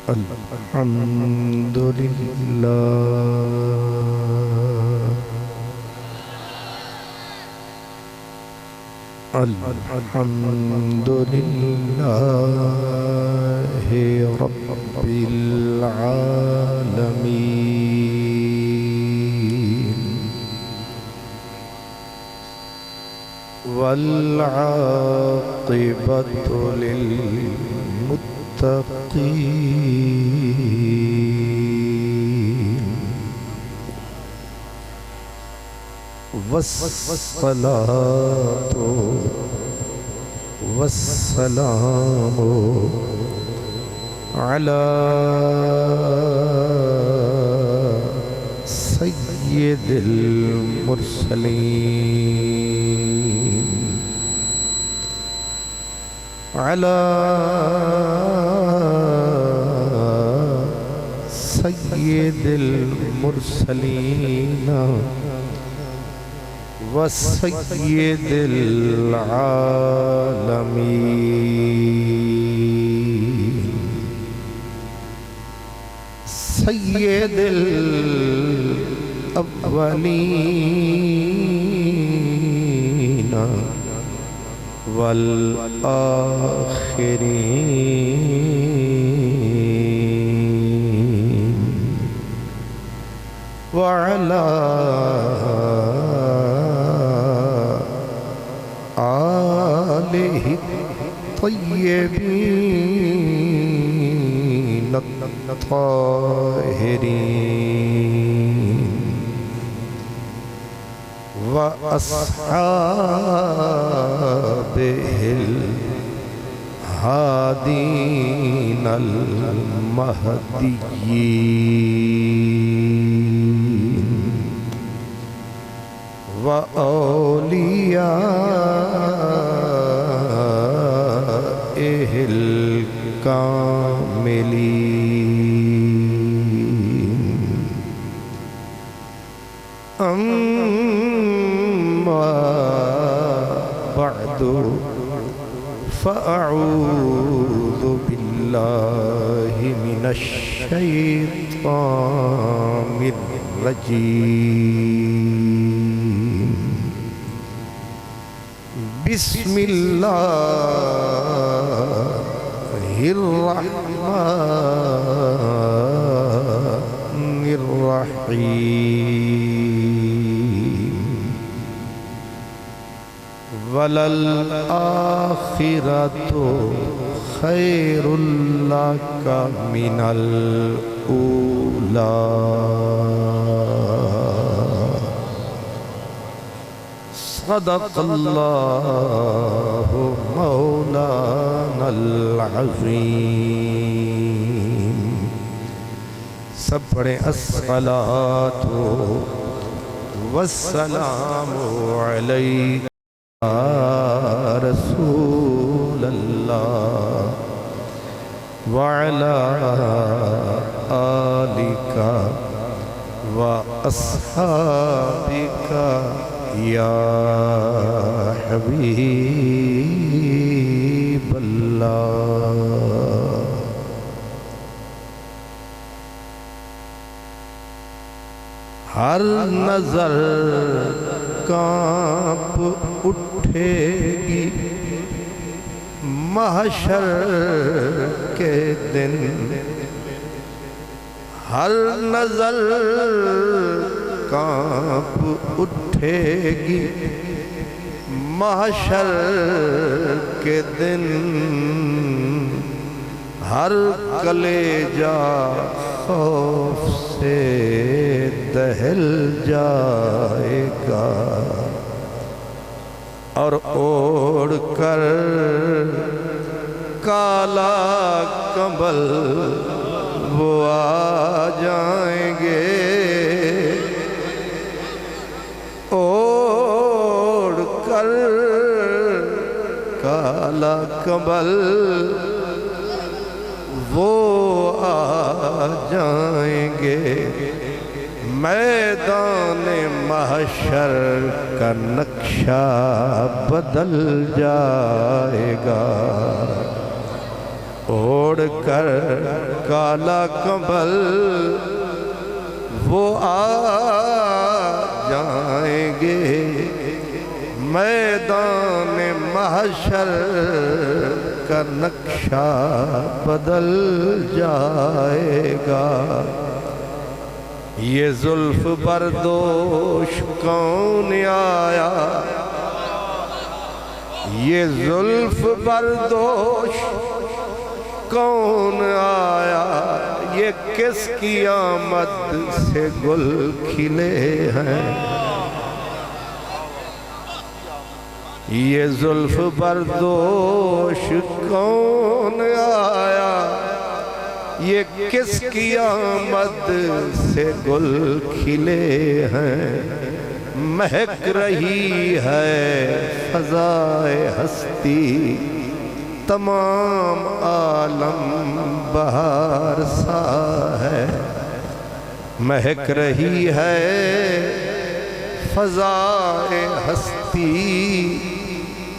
الحمد لله الحمد لله رب العالمين والعاقبة للمتقين والصلاة والسلام على سيد المرسلين على سيد المرسلين وسيد العالمين سيد الأولين والآخرين وعلى آله الطيبين الطاهرين وأصحابه الهادين المهديين وأوليائه الكاملين أما بعد فأعوذ بالله من الشيطان الرجيم بسم الله الرحمن الرحيم وللآخرة خير لك من الأولى صدق الله مولانا العظيم سب پڑھیں الصلاة والسلام علیک رسول اللہ وعلى آلك وأصحابك يا حبيب الله ہر نظر کانپ اٹھے گی محشر کے دن ہر نظر کانپ اٹھے گی محشر کے دن ہر کلیجہ خوف سے دہل جائے گا اور اوڑھ کر کالا کمبل وہ آ جائیں گے اوڑھ کر کالا کمبل وہ آ جائیں گے میدان محشر کا نقشہ بدل جائے گا اوڑھ کر کالا کنبل وہ آ جائیں گے، میدان محشر کا نقشہ بدل جائے گا۔ یہ زلف بردوش کون آیا، یہ زلف بردوش کون آیا، یہ کس کی آمد سے گل کھلے ہیں، یہ زلف بردوش کون آیا، یہ کس کی آمد سے گل کھلے ہیں، مہک رہی ہے فضائے ہستی، تمام عالم بہار سا ہے، مہک رہی ہے فضائے ہستی،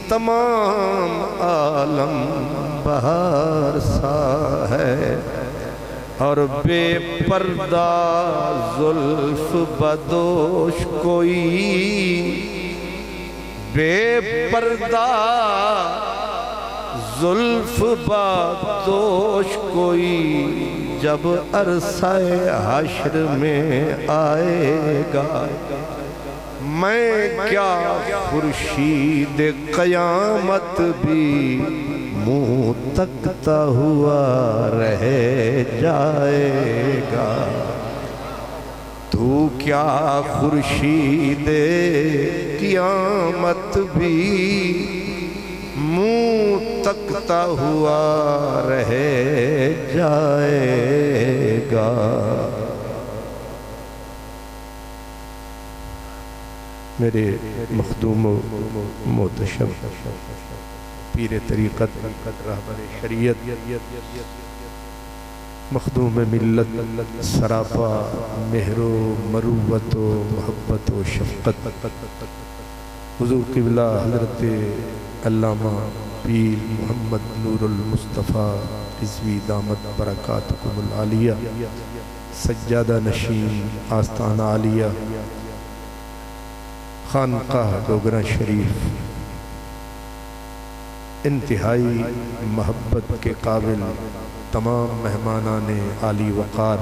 تمام عالم بہار سا ہے، اور بے پردہ زلف بدوش کوئی، بے پردہ زلف بدوش کوئی جب عرصہ حشر میں آئے گا، میں کیا خورشید قیامت بھی منہ تکتا ہوا رہ جائے گا، تو کیا خورشید قیامت بھی منہ تکتا ہوا رہ جائے گا۔ میرے مخدوم و محتشم پیر طریقت رہبر شریعت مخدوم ملت سراپا مہر و مروت و محبت و شفقت حضور قبلہ حضرت علامہ پیر محمد نور المصطفیٰ رضوی دامت برکاتکم العالیہ، سجادہ نشین آستانہ عالیہ، خانقاہ ڈوگرہ شریف، انتہائی محبت کے قابل تمام مہمانان عالی وقار،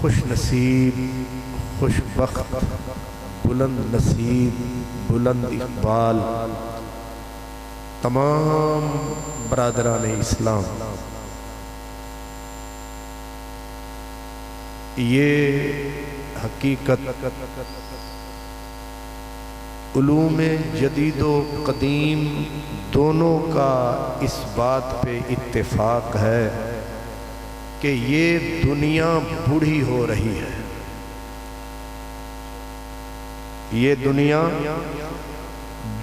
خوش نصیب، خوش بخت، بلند نصیب، بلند اقبال تمام برادران اسلام، یہ حقیقت علوم جدید و قدیم دونوں کا اس بات پہ اتفاق ہے کہ یہ دنیا بوڑھی ہو رہی ہے، یہ دنیا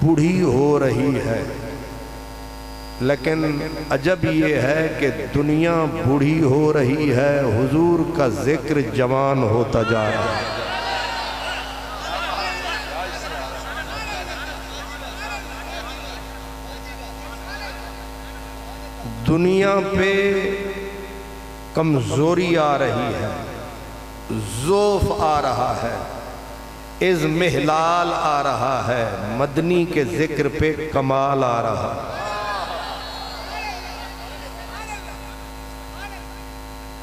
بوڑھی ہو رہی ہے، لیکن عجب یہ ہے کہ دنیا بوڑھی ہو رہی ہے، حضور کا ذکر جوان ہوتا جا رہا ہے۔ دنیا پہ کمزوری آ رہی ہے، ضعف آ رہا ہے، اضمحلال آ رہا ہے، مدنی کے ذکر پہ کمال آ رہا ہے۔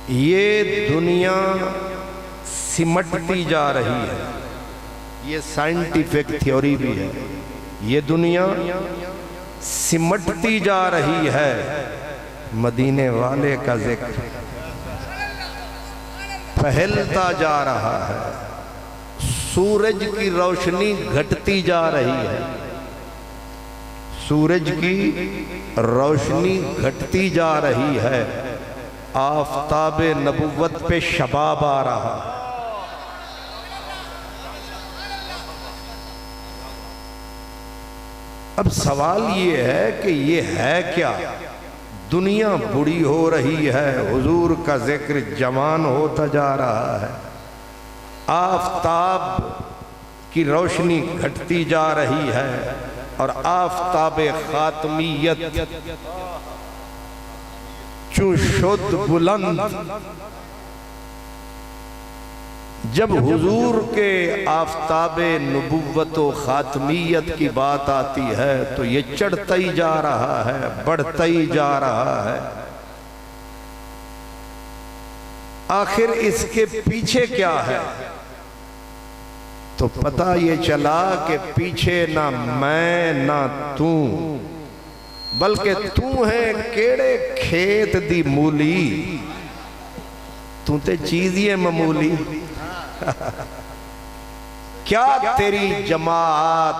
یہ دنیا سمٹتی جا رہی ہے، یہ سائنٹیفک تھیوری بھی ہے، یہ دنیا سمٹتی جا رہی ہے، مدینے والے کا ذکر پھیلتا جا رہا ہے، سورج کی روشنی گھٹتی جا رہی ہے، سورج کی روشنی گھٹتی جا رہی ہے، آفتاب نبوت پہ شباب آ رہا ہے۔ اب سوال یہ ہے کہ یہ ہے کیا؟ دنیا بڑی ہو رہی ہے، حضور کا ذکر جوان ہوتا جا رہا ہے، آفتاب کی روشنی گھٹتی جا رہی ہے، اور آفتاب خاتمیت چوں شد بلند، جب حضور کے آفتاب نبوت و خاتمیت کی بات آتی ہے تو یہ چڑھتا ہی جا رہا ہے، بڑھتا ہی جا رہا ہے۔ آخر اس کے پیچھے کیا ہے؟ تو پتہ یہ چلا کہ پیچھے نہ میں نہ تو، بلکہ تو ہے کیڑے کھیت دی مولی، تو تے چیزیں معمولی۔ کیا تیری جماعت،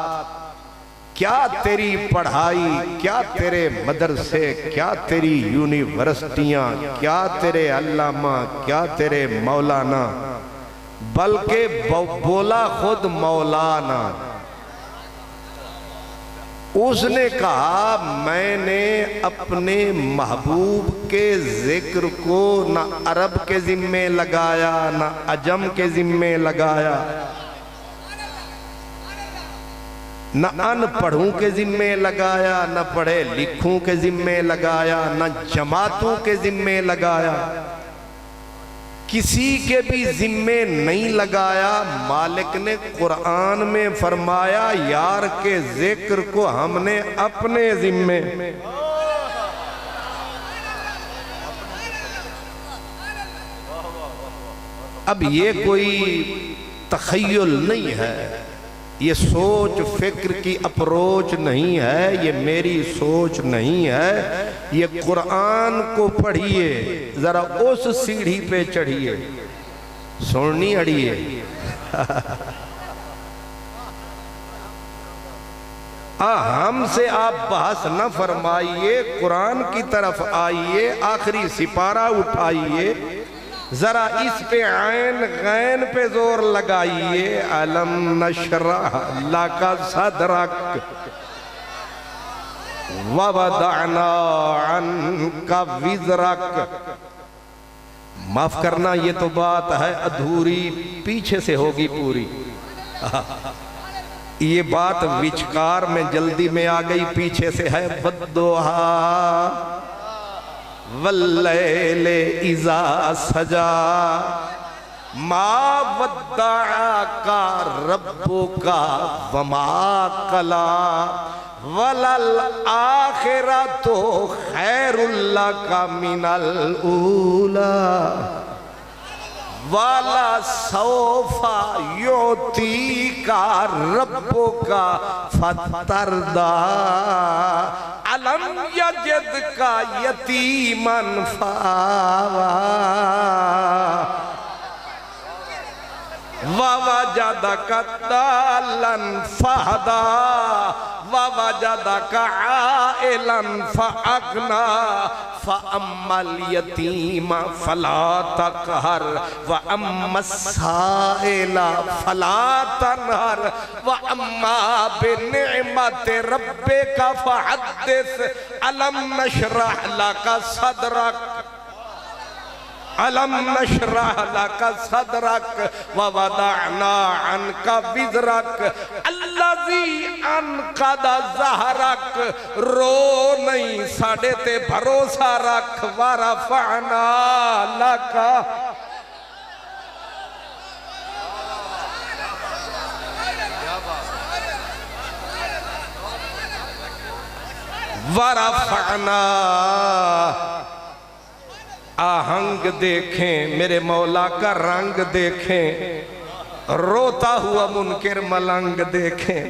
کیا تیری پڑھائی، کیا تیرے مدرسے، کیا تیری یونیورسٹیاں، کیا تیرے علامہ، کیا تیرے مولانا، بلکہ بولا خود مولانا۔ اس نے کہا میں نے اپنے محبوب کے ذکر کو نہ عرب کے ذمے لگایا نہ عجم کے ذمے لگایا، نہ ان پڑھوں کے ذمے لگایا، نہ پڑھے لکھوں کے ذمے لگایا، نہ جماعتوں کے ذمے لگایا، کسی کے بھی ذمے نہیں لگایا۔ مالک نے قرآن میں فرمایا یار کے ذکر کو ہم نے اپنے ذمے۔ اب یہ کوئی تخیل نہیں ہے، یہ سوچ فکر کی اپروچ نہیں ہے، یہ میری سوچ نہیں ہے، یہ قرآن کو پڑھیے، ذرا اس سیڑھی پہ چڑھیے، سننی اڑیے۔ ہم سے آپ بحث نہ فرمائیے، قرآن کی طرف آئیے، آخری سپارہ اٹھائیے، ذرا اس پہ عین غین پہ زور لگائیے۔ علم نشرح لک صدرک ووضعنا عنک وزرک۔ معاف کرنا یہ تو بات ہے ادھوری، پیچھے سے ہوگی پوری۔ یہ بات وچکار میں جلدی میں آ گئی، پیچھے سے ہے والضحیٰ واللیل اذا سجا ما ودعک ربک وما قلی وللآخرۃ خیر لک من الاولی وَلَسَوْفَ يُعْطِيكَ رَبُّكَ فَتَرْضَىٰ أَلَمْ يَجِدْكَ يَتِيمًا فَآوَىٰ وَوَجَدَكَ ضَالًّا فَهَدَىٰ وَوَجَدَكَ عَائِلًا فَأَغْنَىٰ فَأَمَّا الْيَتِيمَ فَلَا تَقْهَرْ وَأَمَّا السَّائِلَ فَلَا تَنْهَرْ وَأَمَّا بِنِعْمَةِ رَبِّكَ فَحَدِّثْ أَلَمْ نَشْرَحْ لَكَ صَدْرَكَ أَلَمْ نَشْرَحْ لَكَ صَدْرَكَ وَوَضَعْنَا عَنْكَ وِزْرَكَ الَّذِي أَنْقَضَ ظَهْرَكَ۔ رو نہیں ساڑھے تے بھروسہ رکھ۔ وَرَفَعْنَا لَكَ وَرَفَعْنَا۔ آہنگ دیکھیں میرے مولا کا رنگ دیکھیں، روتا ہوا منکر ملنگ دیکھیں،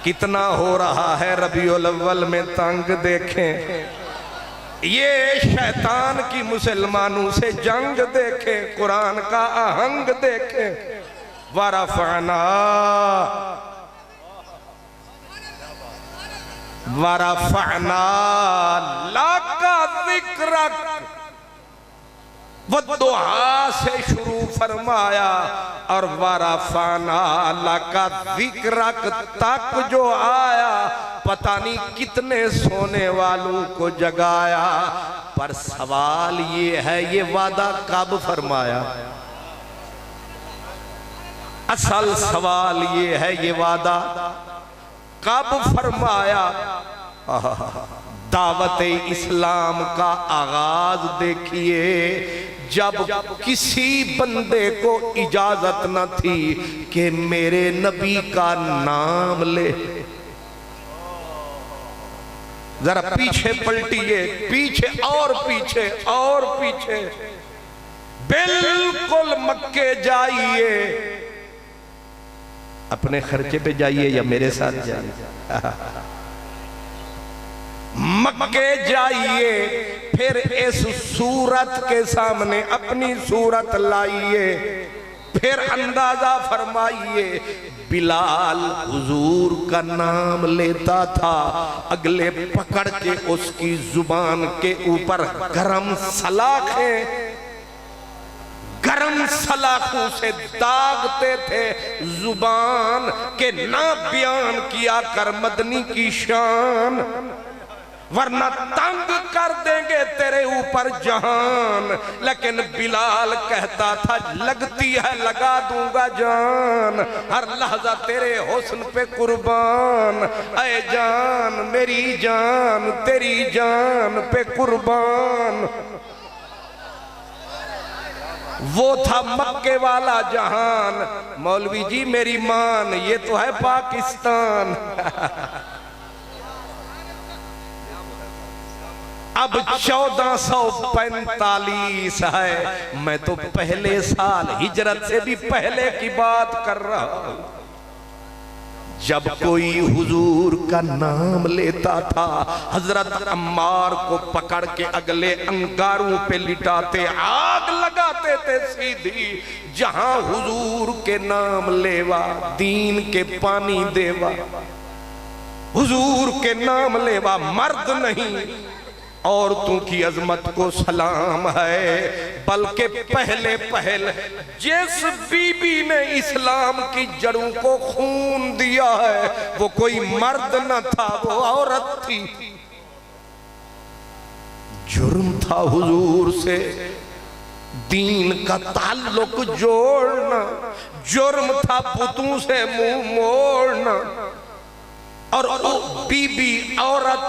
کتنا ہو رہا ہے ربیع الاول میں تنگ دیکھیں، یہ شیطان کی مسلمانوں سے جنگ دیکھیں، قرآن کا آہنگ دیکھیں۔ وَرَفَعْنَا وَرَفَعْنَا لَكَ ذِكْرَكَ، والدعا سے شروع فرمایا، اور وَرَفَعْنَا لَكَ ذِكْرَكَ تک جو آیا پتہ نہیں کتنے سونے والوں کو جگایا۔ پر سوال یہ ہے یہ وعدہ کب فرمایا؟ اصل سوال یہ ہے یہ وعدہ کب فرمایا؟ دعوت اسلام کا آغاز دیکھیے، جب کسی بندے کو اجازت نہ تھی کہ میرے نبی کا نام لے۔ ذرا پیچھے پلٹیے، پیچھے اور پیچھے اور پیچھے، بالکل مکے جائیے، اپنے خرچے پہ جائیے یا میرے ساتھ جائیے، مکے جائیے، پھر اس صورت کے سامنے اپنی صورت لائیے، پھر اندازہ فرمائیے بلال حضور کا نام لیتا تھا، اگلے پکڑ کے اس کی زبان کے اوپر گرم سلاخوں سے داغتے تھے زبان کہ نہ بیان کیا کر مدنی کی شان، ورنہ تنگ کر دیں گے تیرے اوپر جہان۔ لیکن بلال کہتا تھا لگتی ہے لگا دوں گا جان، ہر لحظہ تیرے حسن پہ قربان، اے جان میری جان تیری جان پہ قربان۔ وہ تھا مکے والا جہان، مولوی جی میری مان یہ تو ہے پاکستان۔ اب 1445 ہے، میں تو پہلے سال ہجرت سے بھی پہلے کی بات کر رہا ہوں، جب کوئی حضور کا نام لیتا تھا حضرت عمار کو پکڑ کے اگلے انگاروں پہ لٹاتے، آگ لگاتے تھے سیدھی، جہاں حضور کے نام لیوا دین کے پانی دیوا، حضور کے نام لیوا مرد نہیں عورتوں کی عظمت کو سلام ہے، بلکہ پہل جس بی بی نے اسلام کی جڑوں کو خون دیا ہے وہ کوئی مرد نہ تھا، وہ عورت تھی۔ جرم تھا حضور سے دین کا تعلق جوڑنا، جرم تھا بتوں سے منہ موڑنا، اور بی بی عورت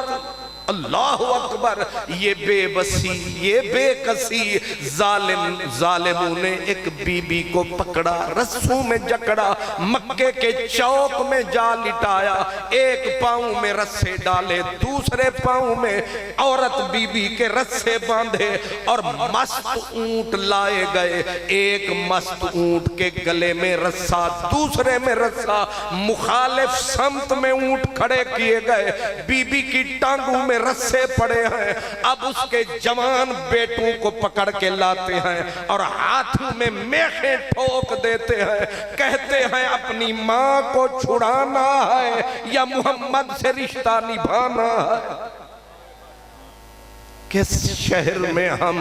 اللہ اکبر، یہ بے بسی یہ بے کسی، ظالموں نے ایک بی بی کو پکڑا رسوں میں جکڑا، مکے کے چوک میں جا لٹایا، ایک پاؤں میں رسے ڈالے دوسرے پاؤں میں عورت بی بی کے رسے باندھے، اور مست اونٹ لائے گئے، ایک مست اونٹ کے گلے میں رسا دوسرے میں رسا، مخالف سمت میں اونٹ کھڑے کیے گئے، بی بی کی ٹانگوں میں رسے پڑے ہیں، اب اس کے جوان بیٹوں کو پکڑ کے لاتے ہیں اور ہاتھوں میں میخیں ٹھوک دیتے ہیں، کہتے ہیں اپنی ماں کو چھڑانا ہے یا محمد سے رشتہ نبھانا ہے۔ کس شہر میں ہم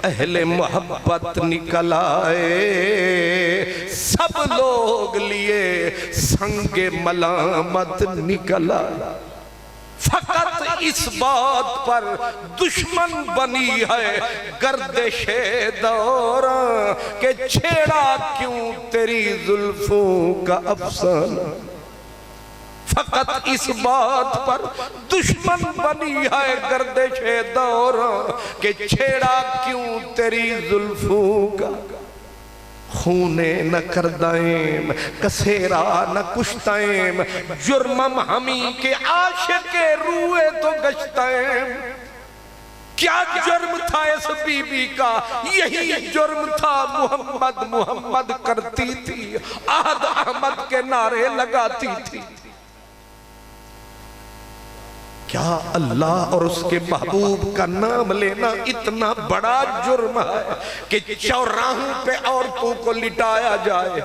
اہل محبت نکل آئے، سب لوگ لیے سنگ ملامت نکل آئے، فقط اس بات پر دشمن بنی ہے گردش دوراں کہ چھیڑا کیوں تیری زلفوں کا افسانہ، فقط اس بات پر دشمن بنی ہے گردش دوراں کہ چھیڑا کیوں تیری زلفوں کا، خونے نہ کردائیم کسیرا نہ کشتائیم، جرمم ہمیں کے عاشق روئے تو گشتائیم۔ کیا جرم تھا اس بی بی کا؟ یہی جرم تھا محمد محمد کرتی تھی، احد احمد کے نعرے لگاتی تھی۔ کیا اللہ اور اس کے محبوب کا نام لینا اتنا بڑا جرم ہے کہ چوراہوں پہ عورتوں کو لٹایا جائے،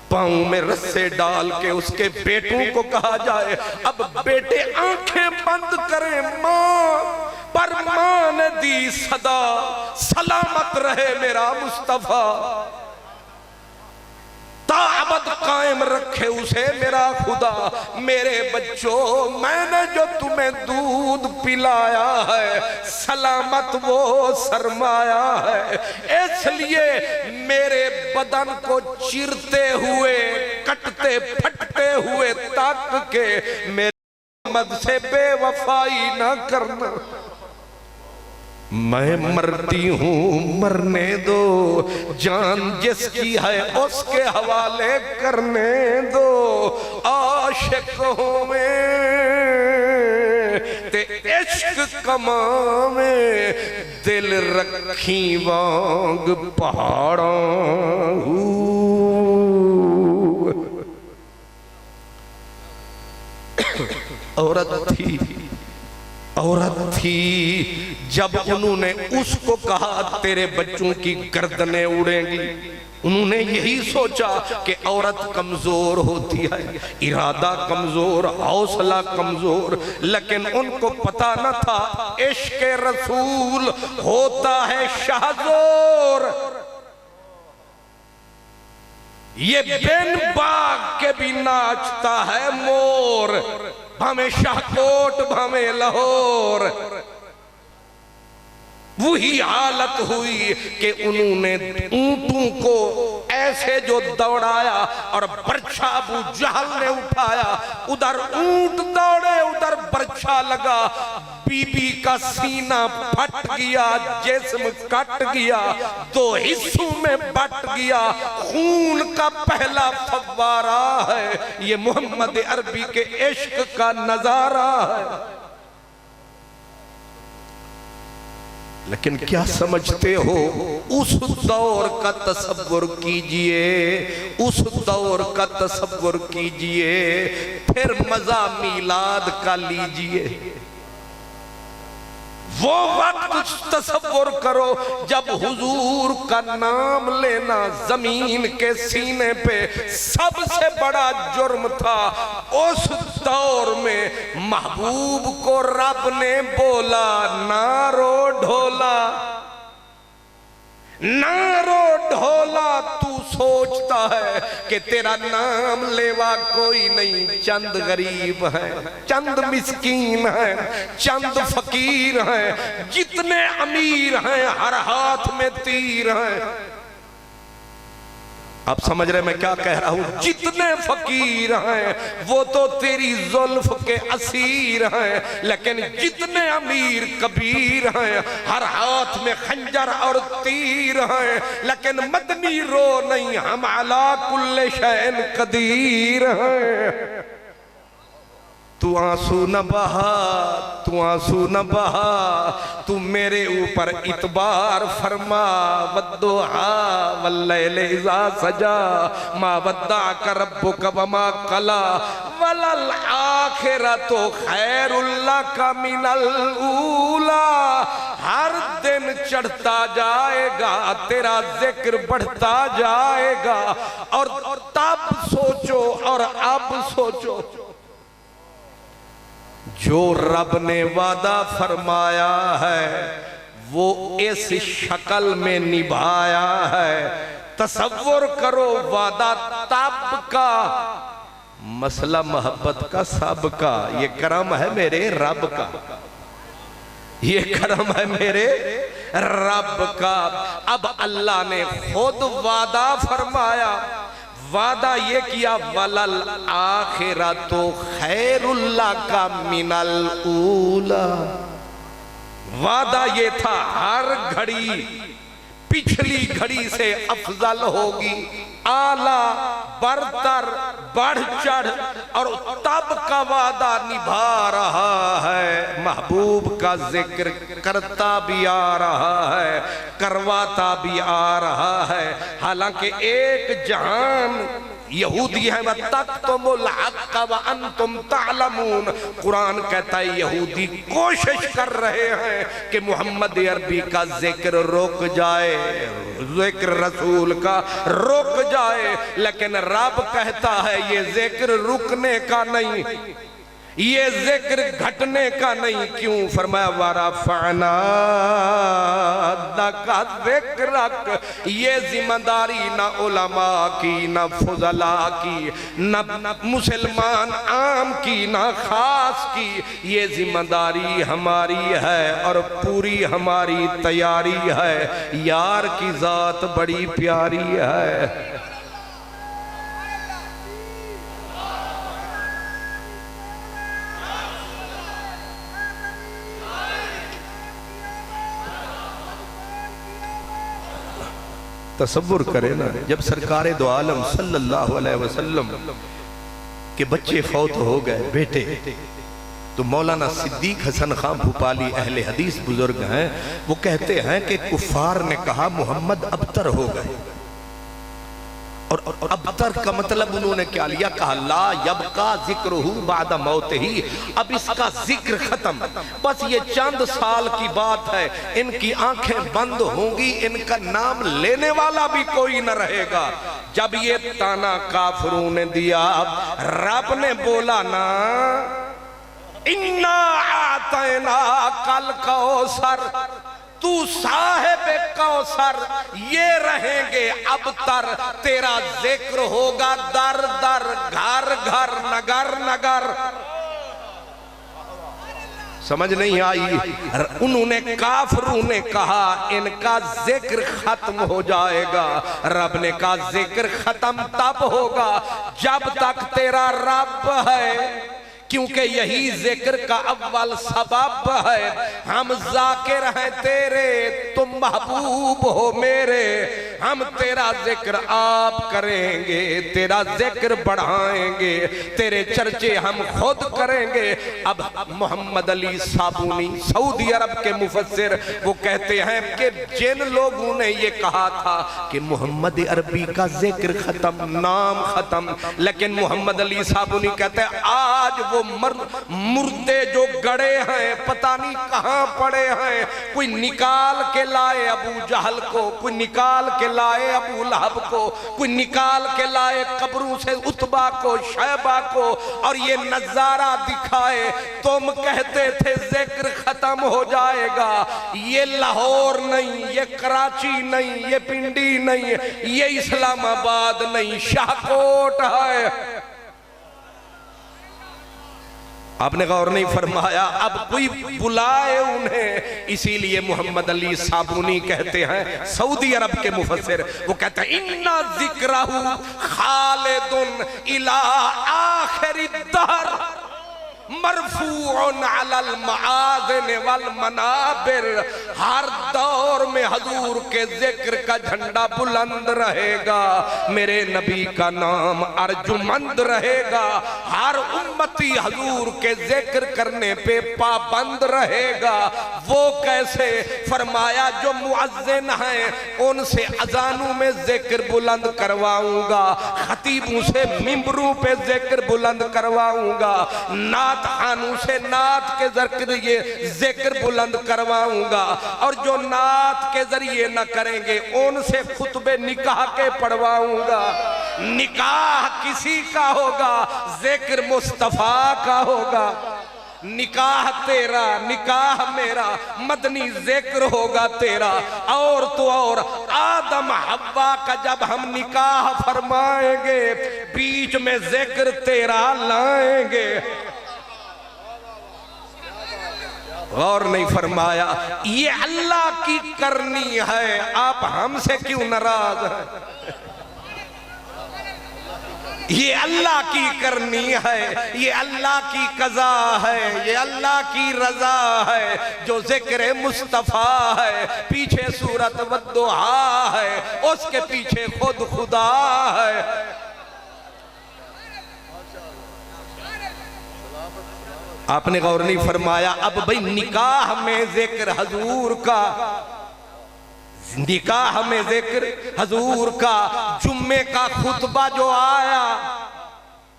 پاؤں میں رسے ڈال کے اس کے بیٹوں کو کہا جائے اب بیٹے آنکھیں بند کریں، ماں پر ماں نے دی صدا سلامت رہے میرا مصطفیٰ، تا ابد قائم رکھے اسے میرا خدا، میرے بچوں میں نے جو تمہیں دودھ پلایا ہے سلامت وہ سرمایا ہے، اس لیے میرے بدن کو چیرتے ہوئے کٹتے پھٹتے ہوئے تک کے میرے محمد سے بے وفائی نہ کرنا، میں مرتی ہوں مرنے دو، جان جس کی ہے اس کے حوالے کرنے دو، عاشق ہوں میں تے عشق کماویں، دل رکھی وانگ پہاڑاں عورت تھی جب انہوں نے اس کو کہا تیرے بچوں کی گردنیں اڑیں گی، انہوں نے یہی سوچا کہ عورت کمزور ہوتی ہے، ارادہ کمزور، حوصلہ کمزور، لیکن ان کو پتہ نہ تھا عشق رسول ہوتا ہے شہزور، یہ بن باغ کے بھی ناچتا ہے مور، بھامے شاہکوٹ بھامے لاہور۔ وہی حالت ہوئی کہ انہوں نے اونٹوں کو ایسے جو دوڑایا اور برچھا ابو جہل نے اٹھایا، ادھر اونٹ دوڑے ادھر برچھا لگا، بی بی کا سینہ پھٹ گیا، جسم کٹ گیا، دو حصوں میں بٹ گیا، خون کا پہلا فوارہ ہے، یہ محمد عربی کے عشق کا نظارہ ہے۔ لیکن کیا سمجھتے ہو، اس دور کا تصور کیجئے، اس دور کا تصور کیجئے، پھر مزہ میلاد کا لیجئے۔ وہ وقت تصور کرو جب حضور کا نام لینا زمین کے سینے پہ سب سے بڑا جرم تھا۔ اس دور میں محبوب کو رب نے بولا نہ رو ڈھولا، نہ رو ڈھولا، تو سوچتا ہے کہ تیرا نام لیوا کوئی نہیں، چند غریب ہیں، چند مسکین ہیں، چند فقیر ہیں، جتنے امیر ہیں ہر ہاتھ میں تیر ہیں۔ آپ سمجھ رہے میں کیا کہہ رہا ہوں؟ جتنے فقیر ہیں وہ تو تیری زلف کے اسیر ہیں، لیکن جتنے امیر کبیر ہیں ہر ہاتھ میں خنجر اور تیر ہیں، لیکن مدنی رو نہیں، ہم علی کل شیء قدیر ہیں۔ تو آنسو نہ بہا، تو آنسو نہ بہا، تو میرے اوپر اعتبار فرما، والضحیٰ واللیل اذا سجا ما ودعک ربک وما قلا وللآخرۃ خیر لک من الاولی۔ ہر دن چڑھتا جائے گا، تیرا ذکر بڑھتا جائے گا، اور تب سوچو اور اب سوچو، جو رب نے وعدہ فرمایا ہے وہ اس شکل میں نبھایا ہے۔ تصور کرو وعدہ تب کا، مسئلہ محبت کا سب کا، یہ کرم ہے میرے رب کا، یہ کرم ہے میرے رب کا۔ اب اللہ نے خود وعدہ فرمایا، وعدہ یہ کیا وَلَلْآخِرَةُ خَيْرٌ لَكَ مِنَ الْأُولَى۔ وعدہ یہ تھا ہر گھڑی پچھلی گھڑی سے افضل ہوگی، اعلیٰ برتر بڑھ چڑھ، اور تب کا وعدہ نبھا رہا ہے۔ محبوب کا ذکر کرتا بھی آ رہا ہے، کرواتا بھی آ رہا ہے، حالانکہ ایک جہان یہودی ہے وَتَكْتُمُ الْحَقَّ وَأَنْتُمْ تَعْلَمُونَ۔ قرآن کہتا ہے یہودی کوشش کر رہے ہیں کہ محمد عربی کا ذکر رک جائے، ذکر رسول کا رک جائے، لیکن رب کہتا ہے یہ ذکر رکنے کا نہیں، یہ ذکر گھٹنے کا نہیں۔ کیوں؟ فرمایا وَرَفَعْنَا لَكَ ذِكْرَكَ۔ یہ ذمہ داری نہ علماء کی، نہ فضلاء کی، نہ مسلمان عام کی، نہ خاص کی، یہ ذمہ داری ہماری ہے اور پوری ہماری تیاری ہے۔ یار کی ذات بڑی پیاری ہے۔ تصور کرے نا، جب سرکار دو عالم صلی اللہ علیہ وسلم کے بچے فوت ہو گئے بیٹے، تو مولانا صدیق حسن خان بھوپالی اہل حدیث بزرگ ہیں، وہ کہتے ہیں کہ کفار نے کہا محمد ابتر ہو گئے، اور ابتر کا مطلب انہوں نے کیا لیا؟ کہا لا یبقا ذکرہ بعد موت ہی، اب اس کا ذکر ختم، بس یہ چند سال کی بات ہے، ان کی آنکھیں بند ہوں گی، ان کا نام لینے والا بھی کوئی نہ رہے گا۔ جب یہ تانا کافروں نے دیا، رب نے بولا نا اِنَّا أَعْطَيْنَاكَ الْكَوْثَرَ، تو صاحب کوثر، یہ رہیں گے ابتر، تیرا ذکر ہوگا در در، گھر گھر، نگر نگر۔ سمجھ نہیں آئی؟ انہوں نے کافروں نے کہا ان کا ذکر ختم ہو جائے گا، رب نے کہا ذکر ختم تب ہوگا جب تک تیرا رب ہے، کیونکہ یہی ذکر کا اول سبب ہے۔ ہم ذاکر ہیں تیرے، تم محبوب ہو میرے، ہم تیرا ذکر آپ کریں گے، تیرا ذکر بڑھائیں گے، تیرے چرچے ہم خود کریں گے۔ اب محمد علی صابونی سعودی عرب کے مفسر وہ کہتے ہیں کہ جن لوگوں نے یہ کہا تھا کہ محمد عربی کا ذکر ختم، نام ختم، لیکن محمد علی صابونی کہتے ہیں آج وہ مردے جو گڑے ہیں پتہ نہیں کہاں پڑے ہیں، کوئی نکال کے لائے ابو جہل کو، کوئی نکال کے لائے ابو لہب کو، کوئی نکال کے لائے قبروں سے عتبہ کو، شیبہ کو، اور یہ نظارہ دکھائے۔ تم کہتے تھے ذکر ختم ہو جائے گا، یہ لاہور نہیں، یہ کراچی نہیں، یہ پنڈی نہیں، یہ اسلام آباد نہیں، شاہکوٹ ہے۔ آپ نے غور نہیں فرمایا؟ اب کوئی بلائے انہیں، اسی لیے محمد علی صابونی کہتے ہیں سعودی عرب کے مفسر، وہ کہتے ہیں اِنَّا ذِكْرَهُ خَالِدٌ إِلَىٰ آخِرِ الدَّهْرِ مرفوع علی المعاذن والمنابر، ہر دور میں حضور کے ذکر کا جھنڈا بلند رہے گا، میرے نبی کا نام ارجمند رہے گا، ہر امتی حضور کے ذکر کرنے پہ پابند رہے گا۔ وہ کیسے؟ فرمایا جو مؤذن ہیں ان سے اذانوں میں ذکر بلند کرواؤں گا، خطیبوں سے ممبروں پہ ذکر بلند کرواؤں گا، نعت خانوں سے نعت کے ذریعے ذکر بلند کرواؤں گا، اور جو نعت کے ذریعے نہ کریں گے ان سے خطبے نکاح کے پڑھواؤں گا۔ نکاح کسی کا ہوگا؟ ذکر مصطفیٰ کا ہوگا۔ نکاح تیرا، نکاح میرا، مدنی ذکر ہوگا تیرا، اور تو اور آدم حوا کا جب ہم نکاح فرمائیں گے بیچ میں ذکر تیرا لائیں گے۔ غور نہیں فرمایا؟ یہ اللہ کی کرنی ہے، آپ ہم سے کیوں ناراض ہیں؟ یہ اللہ کی کرنی ہے، یہ اللہ کی قضا ہے، یہ اللہ کی رضا ہے۔ جو ذکر مصطفیٰ ہے پیچھے سورت والضحیٰ ہے، اس کے پیچھے خود خدا ہے۔ آپ نے غور نہیں فرمایا؟ اب بھئی نکاح میں ذکر حضور کا، نکاح میں ذکر حضور کا، جمعے کا خطبہ جو آیا،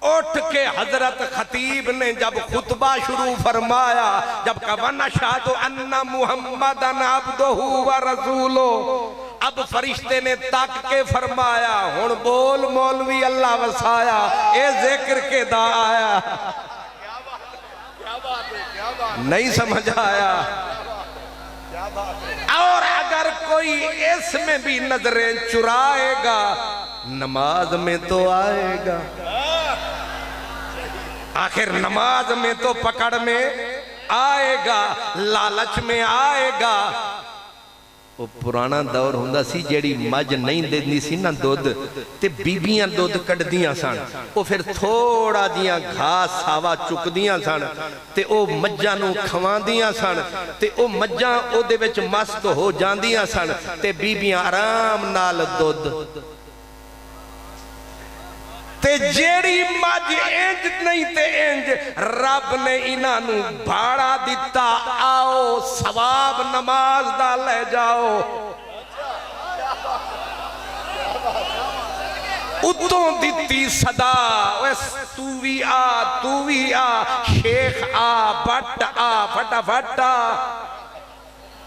اٹھ کے حضرت خطیب نے جب خطبہ شروع فرمایا، جب کہا وَنَشْهَدُ أَنَّ مُحَمَّدًا عَبْدُهُ وَرَسُولُهُ، اب فرشتے نے تک کے فرمایا ہن بول مولوی اللہ وسایا، اے ذکر کے دا آیا۔ نہیں سمجھ آیا؟ اور اگر کوئی اس میں بھی نظریں چرائے گا نماز میں تو آئے گا، آخر نماز میں تو پکڑ میں آئے گا، لالچ میں آئے گا۔ وہ پرانا دور ہوندا سی جیڑی مجھ نہیں دیندی سی نا دودھ تے بیبیاں دودھ کڈدیاں سن وہ پھر تھوڑا جیاں گھاس ساوا چکدیاں سن تے او مجھاں نو کھواندیاں سن تے او مجھاں او دے وچ مست ہو جاندیاں سن تے بیبیاں آرام نال دودھ تے جیڑی مجھ انج نہیں تے انج رب نے انہاں نو بھاڑا دیتا آؤ ثواب نماز دا لے جاؤ اتوں دیتی صدا تو بھی آ شیخ آ بٹ آ پھٹا پھٹا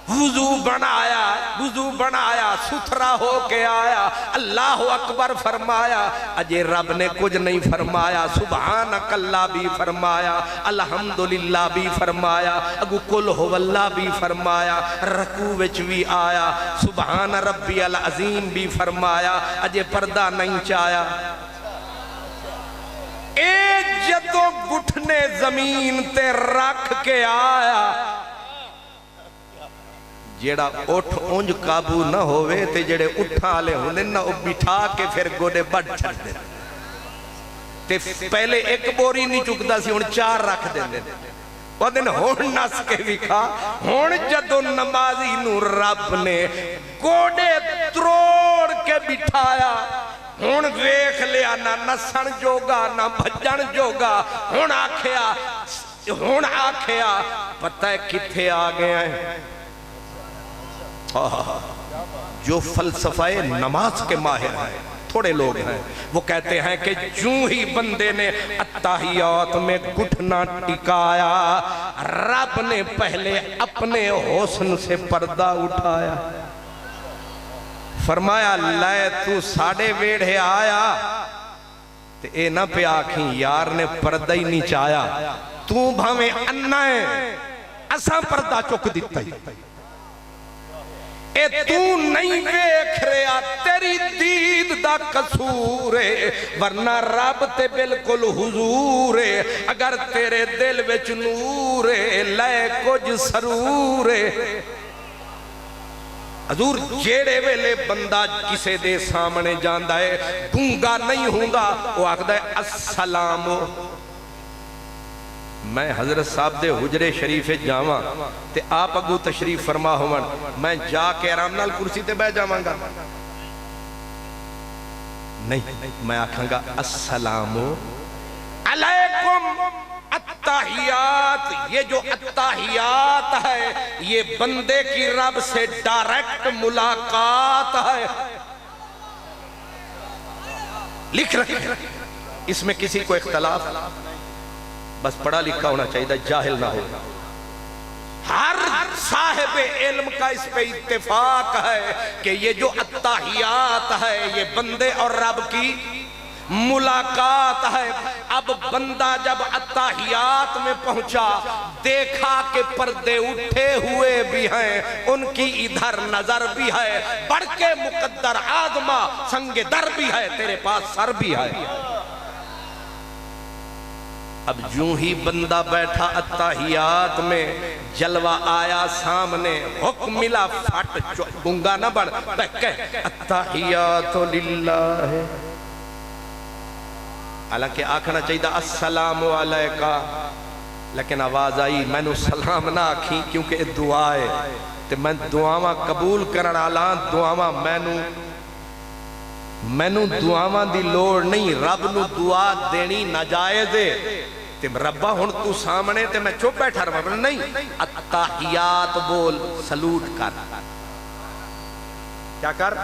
وضو بنایا ستھرا ہو کے آیا اللہ اکبر فرمایا اجے رب نے کچھ نہیں فرمایا سبحانک اللہ بھی فرمایا الحمدللہ بھی فرمایا اگو قل ہو اللہ بھی فرمایا رکوع وچ بھی آیا سبحان ربی العظیم بھی فرمایا اجے پردہ نہیں چایا اے جدو گھٹنے زمین تے رکھ کے آیا جیڑا اٹھ اونج قابو نہ ہوئے تے جیڑے اٹھا لے ہونے نہ بٹھا کے پھر گوڑے بڑھ چھڑ دے تے پہلے ایک بوری نہیں چکتا سی ہون 4 رکھ دے وہ دن ہون نس کے بھی کھا ہون جدو نمازی نو رب نے گوڑے تروڑ کے بٹھایا ہون ویکھ لیا نہ نسن جوگا نہ بھجن جوگا ہون آکھیا پتہ ہے کتھے آگئے ہیں جو فلسفہ نماز کے ماہر ہیں تھوڑے لوگ ہیں وہ کہتے ہیں کہ جوں ہی بندے نے اتحیات میں گھٹنا ٹکایا رب نے پہلے اپنے حسن سے پردہ اٹھایا فرمایا لائے تو ساڑے ویڑھے آیا تے اے نہ پہ آکھیں یار نے پردہ ہی نہیں چایا تو بھامیں انہ ہے اساں پردہ چک دیتا ہی اے تو نہیں ویکھ رہا تیری دید دا قصور ہے ورنہ رب تے بالکل حضور ہے اگر تیرے دل وچ نور ہے لے کچھ سرور ہے حضور جیڑے ویلے بندہ کسے دے سامنے جاندہ ہے گونگا نہیں ہوندا وہ آکھدا ہے السلام میں حضرت صاحب دے حجرے شریف جاواں تے آپ اگو تشریف فرما ہومن میں جا کے آرام نال کرسی تے بہ جاواں گا نہیں میں آکھاں گا السلام علیکم اتحیات یہ جو اتحیات ہے یہ بندے کی رب سے ڈائریکٹ ملاقات ہے لکھ رکھیں اس میں کسی کو اختلاف بس پڑھا لکھا ہونا چاہیے جاہل نہ ہو ہر صاحب علم کا اس پہ اتفاق ہے کہ یہ جو اتحیات ہے یہ بندے اور رب کی ملاقات ہے اب بندہ جب اتحیات میں پہنچا دیکھا کہ پردے اٹھے ہوئے بھی ہیں ان کی ادھر نظر بھی ہے بڑھ کے مقدر آدمہ سنگ در بھی ہے تیرے پاس سر بھی ہے اب جوں ہی بندہ بیٹھا اتحیات میں جلوہ آیا سامنے حکم ملا پھٹ گنگا نہ بڑھ کہہ اتحیات للہ ہے حالانکہ آکھنا چاہیے السلام علیکہ لیکن آواز آئی میں نے سلام نہ آکھی کیونکہ دعا ہے تو میں دعاواں قبول کرن آلان دعاواں مینوں دعاواں دی لوڑ نہیں رب نو دعا دینی ناجائز ہے تے ربا ہن تو سامنے تے میں چپ بیٹھا رہا نہیں اتحیات بول سلوٹ کر کیا کر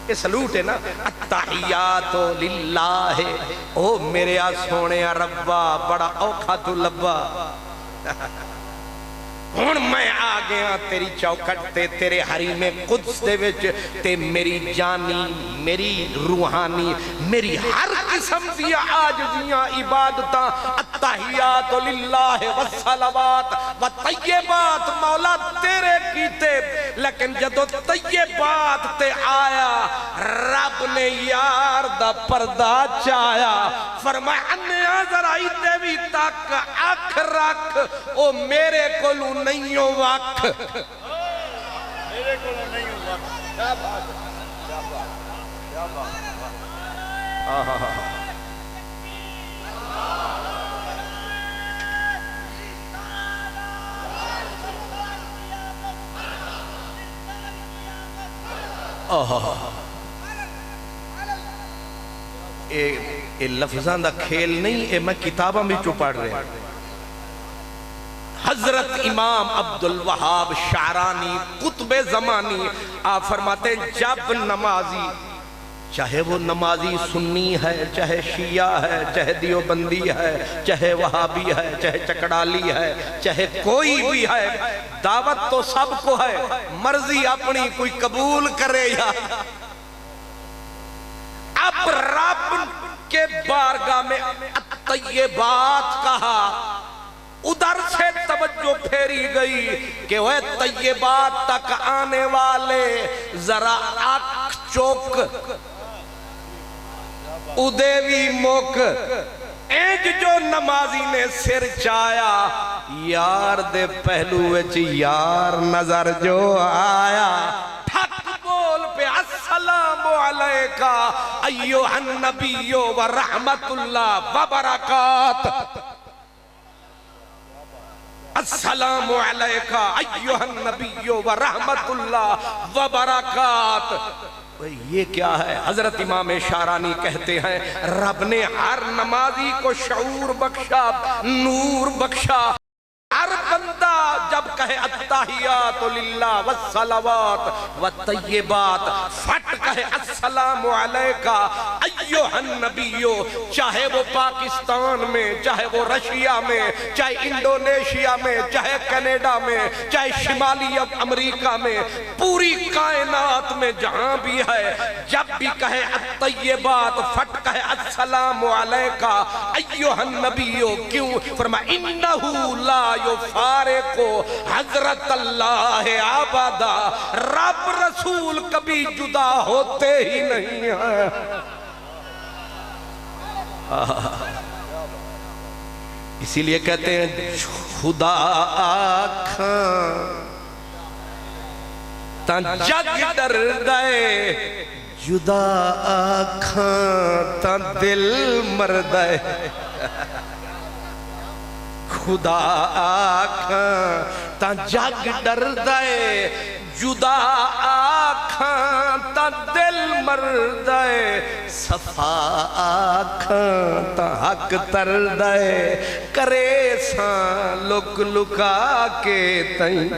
یہ سلوٹ ہے نا اتحیات للہ او میرے سونے ربا بڑا اوکھا تو لبا ہن میں آ گیا تیری چوکھٹ تے تیرے حریم قدس دے وچ تے میری جانی میری روحانی میری ہر قسم دیا عاجزیاں عبادتاں اتحیات للہ والصلوات والطیبات مولا تیرے کیتے لیکن جدو طیبات تے آیا رب نے یار دا پردہ چایا فرمایا انیا ذرائی تے بھی تک اکھ رکھ او میرے کولو نہیں ہو وقت میرے کو نہیں ہوگا. کیا بات ہے, کیا بات, کیا بات. اے لفظاں دا کھیل نہیں, اے میں کتاباں بھی چو پڑھ رہے ہیں. حضرت امام عبدالوہاب شعرانی قطب زمانی آپ فرماتے ہیں جب نمازی, چاہے وہ نمازی سنی ہے, چاہے شیعہ ہے, چاہے دیوبندی ہے, چاہے وہابی ہے, چاہے چکڑالی ہے, چاہے کوئی بھی ہے, دعوت تو سب کو ہے, مرضی اپنی کوئی قبول کرے یا. اب رب کے بارگاہ میں الطیبات کہا, ادھر سے توجہ پھیری گئی کہ وہ طیبات تک آنے والے ذرا آنکھ چوک ادیوی موک اینج جو نمازی نے سر چایا, یار دے پہلو وچ یار نظر جو آیا, ٹھک بول پہ السلام علیکہ ایوہ النبی و رحمت اللہ و برکات. السلام علیکہ ایوہ النبی و رحمت اللہ و برکات. یہ کیا ہے؟ حضرت امام شعرانی کہتے ہیں رب نے ہر نمازی کو شعور بخشا, نور بخشا. ہر بندہ جب کہے التحیات للہ والصلوات والطیبات, فٹ کہے السلام علیکہ ایوہ النبیو, چاہے وہ پاکستان میں, چاہے وہ رشیا میں, چاہے انڈونیشیا میں, چاہے کینیڈا میں, چاہے شمالی امریکہ میں, پوری کائنات میں جہاں بھی ہے, جب بھی کہے الطیبات فٹ کہے السلام علیکہ ایوہ النبیو. کیوں؟ فرمایا انہو لا یفارقو حضرت اللہ آبادا, رب رسول کبھی جدا ہوتے ہی نہیں ہیں. اسی لیے کہتے ہیں خدا آکھاں تا جگ ڈر دے, جدا آکھاں تا دل مر دے. خدا آکھاں تا جگ ڈر دے, جدا آکھاں تا دل مر دے. صفا آکھاں تا حق تر دے, کرے ساں لک لکا کے تائیں,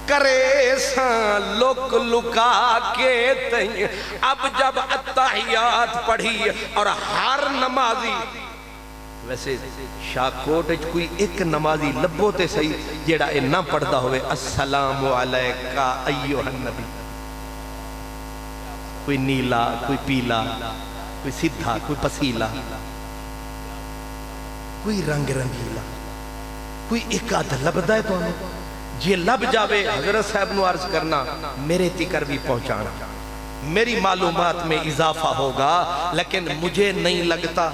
کرے ساں لک لکا کے تائیں. اب جب التحیات پڑھی اور ہر نمازی, ویسے شاکوٹ کوئی ایک نمازی لبو تے صحیح جیڑا اے نہ پڑھتا ہوئے السلام علیکہ ایوہ النبی, کوئی نیلا, کوئی پیلا, کوئی سدھا, کوئی پسیلا, کوئی رنگ رنگیلا, کوئی ایک آدھ لب دائے تو ہمیں جی لب جاوے حضرت صاحب نو عرض کرنا میرے تکر بھی پہنچانا, میری معلومات میں اضافہ ہوگا, لیکن مجھے نہیں لگتا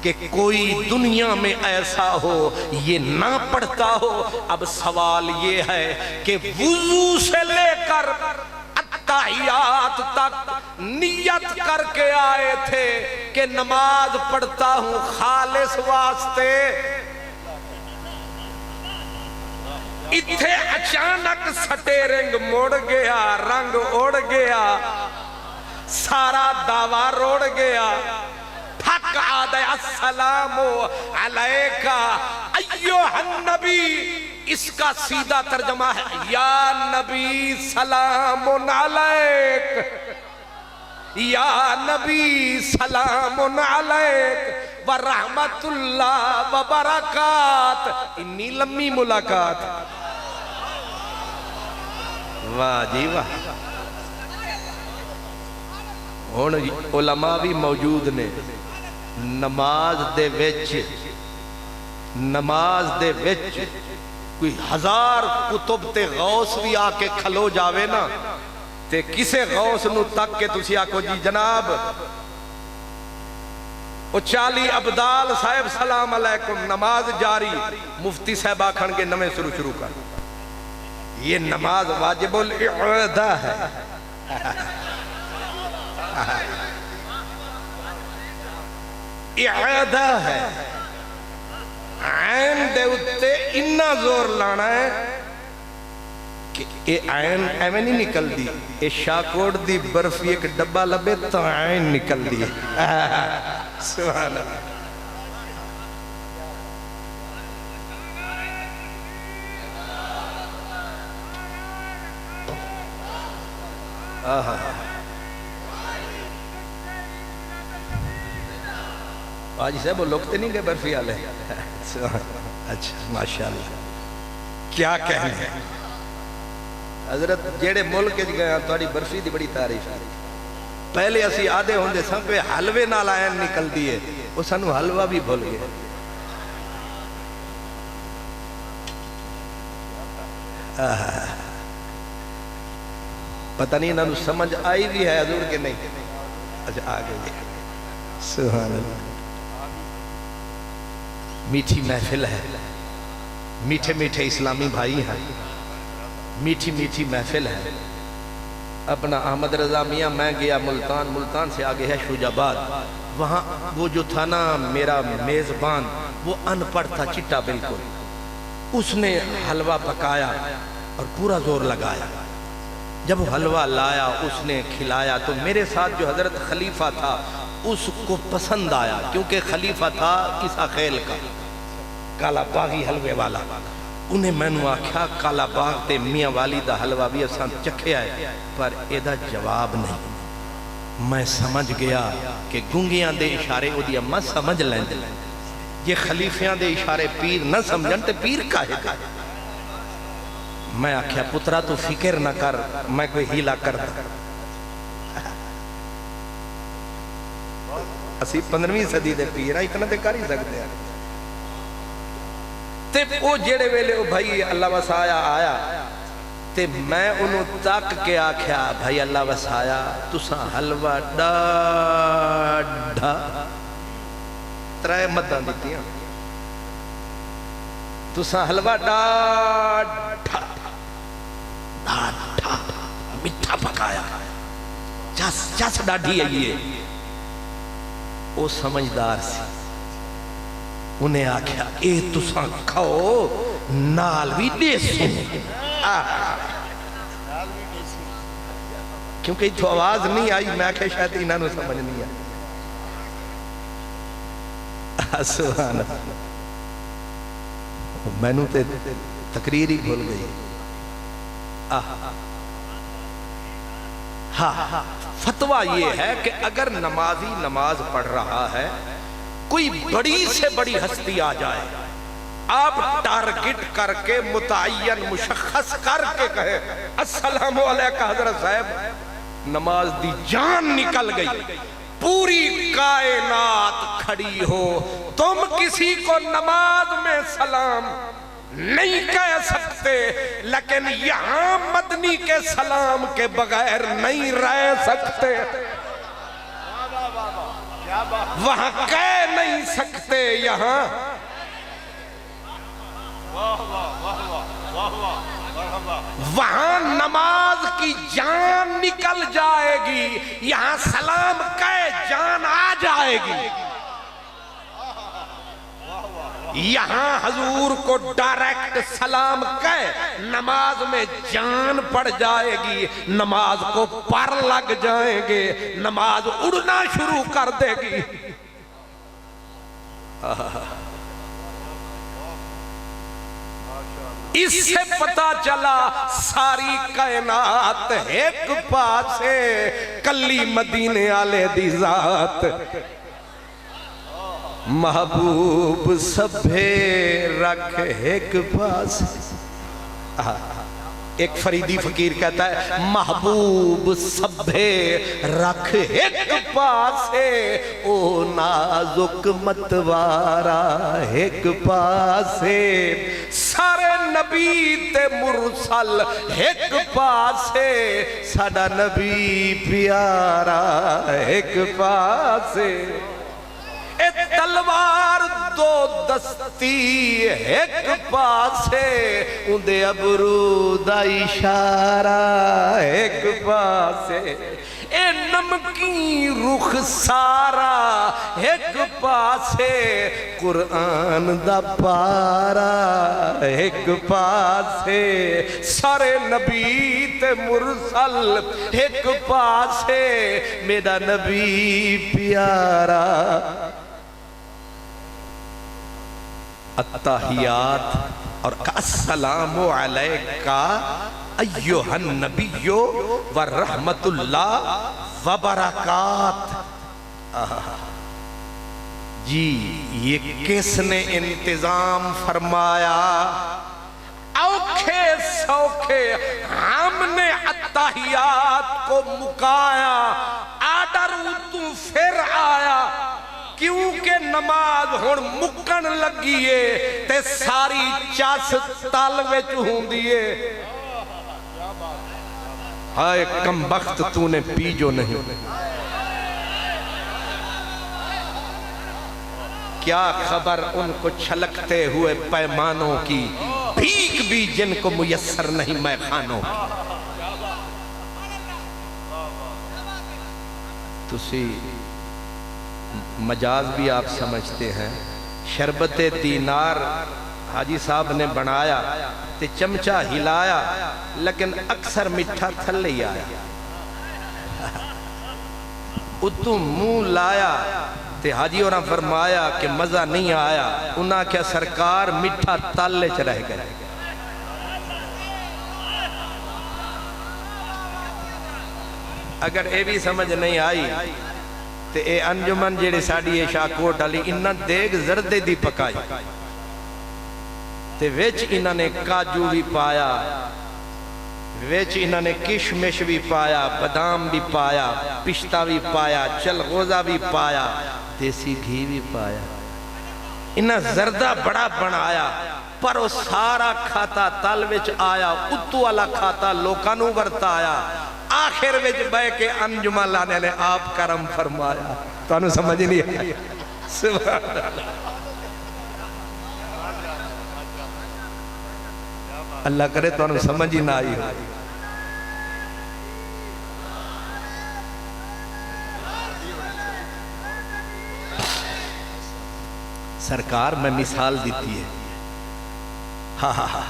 کہ کوئی دنیا میں ایسا ہو یہ نہ پڑھتا ہو. اب سوال یہ ہے کہ وضو سے لے کر التحیات تک نیت کر کے آئے تھے کہ نماز پڑھتا ہوں خالص واسطے, اتھے اچانک سٹیرنگ موڑ گیا, رنگ اوڑ گیا, سارا دعویٰ روڑ گیا, پھک آدھے السلام علیکہ ایوہ النبی. اس کا سیدھا ترجمہ ہے یا نبی سلام علیک, یا نبی سلام علیک ورحمت اللہ وبرکات. اتنی لمبی ملاقات, واہ جی واہ. علماء بھی موجود نے, نماز دے وچ کوئی ہزار کتب تے غوث بھی آکے کھلو جاوے نا, تے کسے غوث نو تک کے تسی آکو جی جناب او 40 عبدال صاحب سلام علیکم, نماز جاری, مفتی صاحب آکھن کے نمیں شروع کر. یہ نماز واجب الاعادہ ہے. اعادہ ہے. عین دے اتے اتنا زور لانا ہے کہ یہ عین ایویں نہیں نکل دی. یہ شاکوٹ دی برفی ایک ڈبہ لبے تو عین نکل دی. سبحان اللہ. آج صاحب وہ لوگتے نہیں گئے برفی آلے. اچھا ماشاءاللہ کیا کہنے ہیں حضرت. جیڑے ملک گئے توڑی برفی دی بڑی تعریف ہے. پہلے اسی آدھے ہوندے سن پہ حلوے نال عین نکل دیئے, وہ سنو حلوہ بھی بھول گئے. پتہ نہیں انہوں سمجھ آئی بھی ہے حضور کے نہیں. اچھا آگے. سبحان اللہ. میٹھی محفل ہے, میٹھے میٹھے اسلامی بھائی ہیں, میٹھی میٹھی محفل ہے. اپنا احمد رضا میاں میں گیا ملتان, ملتان سے آگے ہے شوجاباد. وہاں وہ جو تھا نا میرا میزبان, وہ ان پڑھ تھا چٹا بالکل. اس نے حلوہ پکایا اور پورا زور لگایا. جب وہ حلوہ لایا اس نے کھلایا تو میرے ساتھ جو حضرت خلیفہ تھا اس کو پسند آیا, کیونکہ خلیفہ تھا کسا خیل کا, کالا باغی حلوے والا. انہیں میں نے آکھا کالا باغ تے میاں والی دا حلوہ بھی اساں چکھے آئے, پر ایدہ جواب نہیں. میں سمجھ گیا کہ گنگیاں دے اشارے او دی اماں سمجھ لیں دے. یہ خلیفیاں دے اشارے پیر نہ سمجھن تے پیر کاہے کا. میں آکھیا پترا تو فکر نہ کر, میں کوئی ہیلا کر دا. اسی 15ویں صدی دے پیر ہیں, اتنا دے کر ہی سکتے ہیں. تے او جیڑے ویلے او بھائی اللہ وسایا آیا, تے میں انہوں تک کے آکھیا بھائی اللہ وسایا تساں حلوہ ڈاڈھا, ترائے مدہ دیتی ہیں, تساں حلوہ ڈاڈھا ڈاڈھا مٹھا پکایا, جس ڈاڈھی آئیے. وہ سمجھدار سی, انہیں آکھیا اے تساں کھاؤ نال بھی دیسو. کیونکہ یہ تو آواز نہیں آئی, میں آکھیا شاید انہوں نے سمجھ نہیں آئی. سبحان اللہ. میں نے تے تقریر ہی بھول گئی. ہاں فتویٰ یہ ہے کہ اگر نمازی نماز پڑھ رہا ہے, کوئی بڑی سے بڑی ہستی آ جائے, آپ ٹارگٹ کر کے متعین مشخص کر کے کہے السلام علیکہ حضرت صاحب نماز دی جان نکل گئی, پوری کائنات کھڑی ہو, تم کسی کو نماز میں سلام نہیں کہہ سکتے, لیکن یہاں مدنی کے سلام کے بغیر نہیں رہ سکتے, وہاں کہہ نہیں سکتے. یہاں وہاں نماز کی جان نکل جائے گی, یہاں سلام کہہ جان آ جائے گی. یہاں حضور کو ڈائریکٹ سلام کہہ نماز میں جان پڑ جائے گی, نماز کو پر لگ جائیں گے, نماز اڑنا شروع کر دے گی. اس سے پتا چلا ساری کائنات ایک پاسے, کلی مدینے آلے دی ذات, محبوب سبھے رکھ ایک پاس. ایک فریدی فقیر کہتا ہے محبوب سبھے رکھ ایک پاسے, او نازک متوارا ایک پاسے, سارے نبی تے مرسل ایک پاسے, ساڈا نبی پیارا ایک پاسے. اے تلوار دو دستی ایک پاسے اندے ابرو دا اشارہ ایک پاسے اے نمکی رخ سارا ایک پاسے قرآن دا پارا ایک پاسے سارے نبی تے مرسل ایک پاسے میرا نبی پیارا التحیات اور السلام علیکہ ایوہ النبی ورحمت اللہ وبرکات. جی یہ کس نے انتظام فرمایا؟ اوکھے سوکھے ہم نے التحیات کو مکایا. آڈر تو پھر آیا کیونکہ نماز ہون مکن لگیے تے ساری چاس تالوے چہون دیئے. ہائے کم بخت تو نے پی جو نہیں. کیا خبر ان کو چھلکتے ہوئے پیمانوں کی، بھیک بھی جن کو میسر نہیں میخانوں کی. تسی مجاز بھی آپ سمجھتے ہیں. شربت دینار حاجی صاحب نے بنایا تے چمچہ ہلایا لیکن اکثر مٹھا تھلے ہی آیا. اتو منہ لایا تے حاجی اور فرمایا کہ مزہ نہیں آیا. انہاں کیا سرکار مٹھا تالے چ رہ گئے. اگر اے بھی سمجھ نہیں آئی تے اے انجمن جیڑے ساڑی شاکوٹ علی انہاں دیگ زردے دی پکائی تے ویچ انہاں نے کاجو بھی پایا، ویچ انہاں نے کشمش بھی پایا، بادام بھی پایا، پشتہ بھی پایا، چلغوزہ بھی پایا، دیسی گھی بھی پایا. انہاں زردہ بڑا بنایا پر وہ سارا کھاتا تل وچ آیا. اتو والا کھاتا لوکانوں ورتا آیا. آخر وچ بے کے انجمن لانے نے آپ کرم فرمایا. تو انہوں سمجھ نہیں آئی. سبحان اللہ. اللہ کرے تو انہوں سمجھ ہی نہ آئی ہو. سرکار میں مثال دیتی ہے. ہاں ہاں ہاں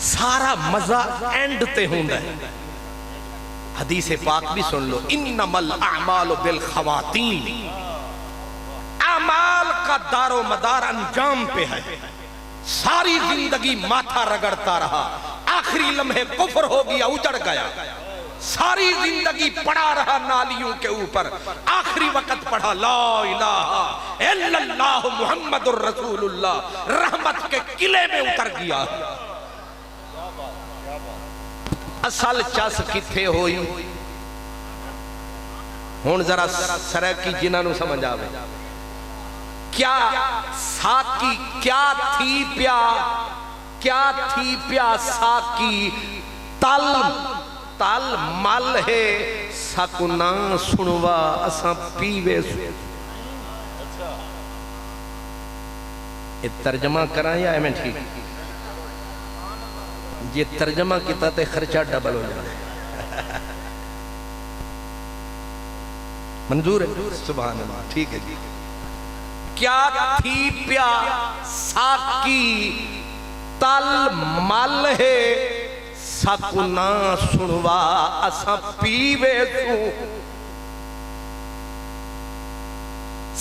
سارا مزہ اینڈ تے ہوں ہے. حدیث پاک بھی سن لو. انما الاعمال بالخواتین. اعمال کا دار و مدار انجام پہ ہے. ساری زندگی ماتھا رگڑتا رہا، آخری لمحے کفر ہو گیا، اجڑ گیا. ساری زندگی پڑا رہا نالیوں کے اوپر، آخری وقت پڑھا لا الہ الا اللہ محمد الرسول اللہ، رحمت کے قلعے میں اتر گیا. اصل چاس کتھے ہوئی ہون ذرا سرکی جنہاں نو سمجھ آوے. کیا ساکی کیا تھی پیا، کیا تھی پیا ساکی تل تل مل ہے سکنا سنوا اساں پیوے سو. یہ ترجمہ کرائیں یا میں ٹھیک؟ یہ ترجمہ کیتا تے خرچہ ڈبل ہو جائے. منظور ہے؟ سبحان اللہ. ٹھیک ہے جی. کیا تھی پیا ساکی تل مل ہے سکنا سنوا اساں پیوے سو.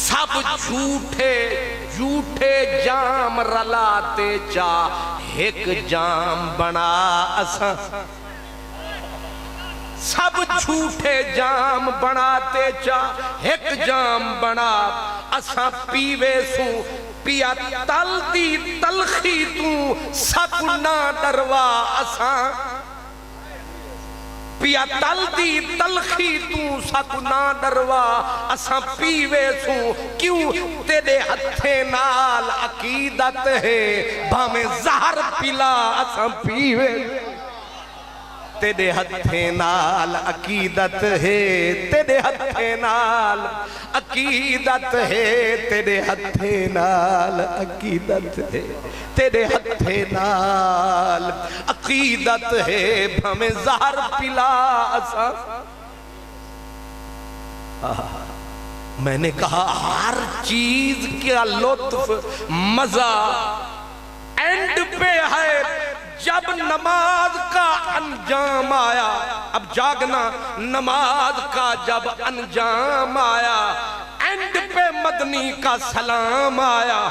سب جھوٹے جھوٹے جام رلاتے چا ایک جام بنا اساں. سب جھوٹے جام بناتے چا ایک جام بنا اساں پیوے سو. پیا تل دی تلخی تو سکنا ڈروا اساں. پیا تل دی تلخی تو سکنا ڈروا اساں پیوے سو. کیوں تیرے ہتھے نال عقیدت ہے بھامیں زہر پلا اساں پیوے. تیرے ہتھے نال عقیدت ہے، تیرے ہتھے نال عقیدت ہے، تیرے ہتھے نال عقیدت ہے، تیرے ہتھے نال عقیدت ہے، بھمیں زہر پلا اسا۔ میں نے کہا ہر چیز کا لطف مزہ اینڈ پہ ہے، جب نماز کا انجام آیا، اب جاگنا، نماز کا جب انجام آیا، اینڈ پہ مدنی کا سلام آیا،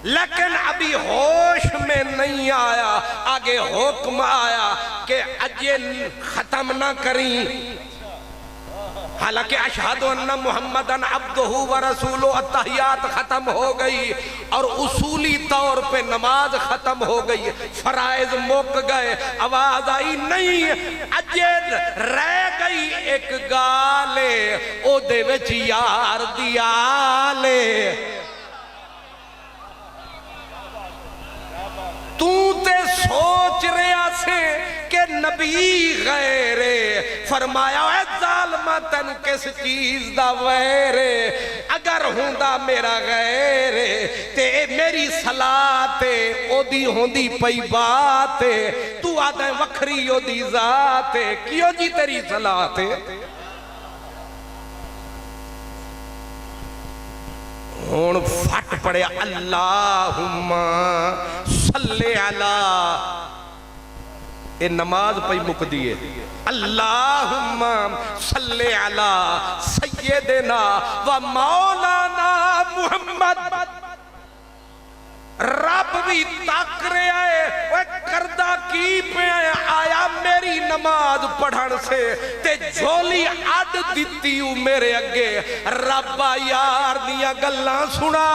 لیکن ابھی ہوش میں نہیں آیا، آگے حکم آیا کہ اجے ختم نہ کریں، حالانکہ اشہد ان محمدن عبدہ و رسولہ، التحیات ختم ہو گئی اور اصولی طور پہ نماز ختم ہو گئی، فرائض مک گئے، آواز آئی نہیں، اجے رہ گئی ایک گالے، او دے وچ یار دیالے۔ تو تے سوچ رہا سے کہ نبی غیرے، فرمایا اے ظالمہ تن کس چیز دا ویرے، اگر ہوندہ میرا غیرے تے میری صلاتے او دی ہوندی پئی باتے، تو آدھیں وکھری او دی ذاتے، کیوں جی تیری صلاتے؟ ہون پھٹ پڑے اللہم صلی علی، اے نماز پہ مک دیئے، اللہم صلی علی سیدنا و مولانا محمد۔ رب بھی تاک رہے آئے، وہ کردہ کی پہ آیا میری نماز پڑھن سے، تے جھولی اڈ دیتی ہوں میرے اگے، ربا یار دیا گلہ سنا،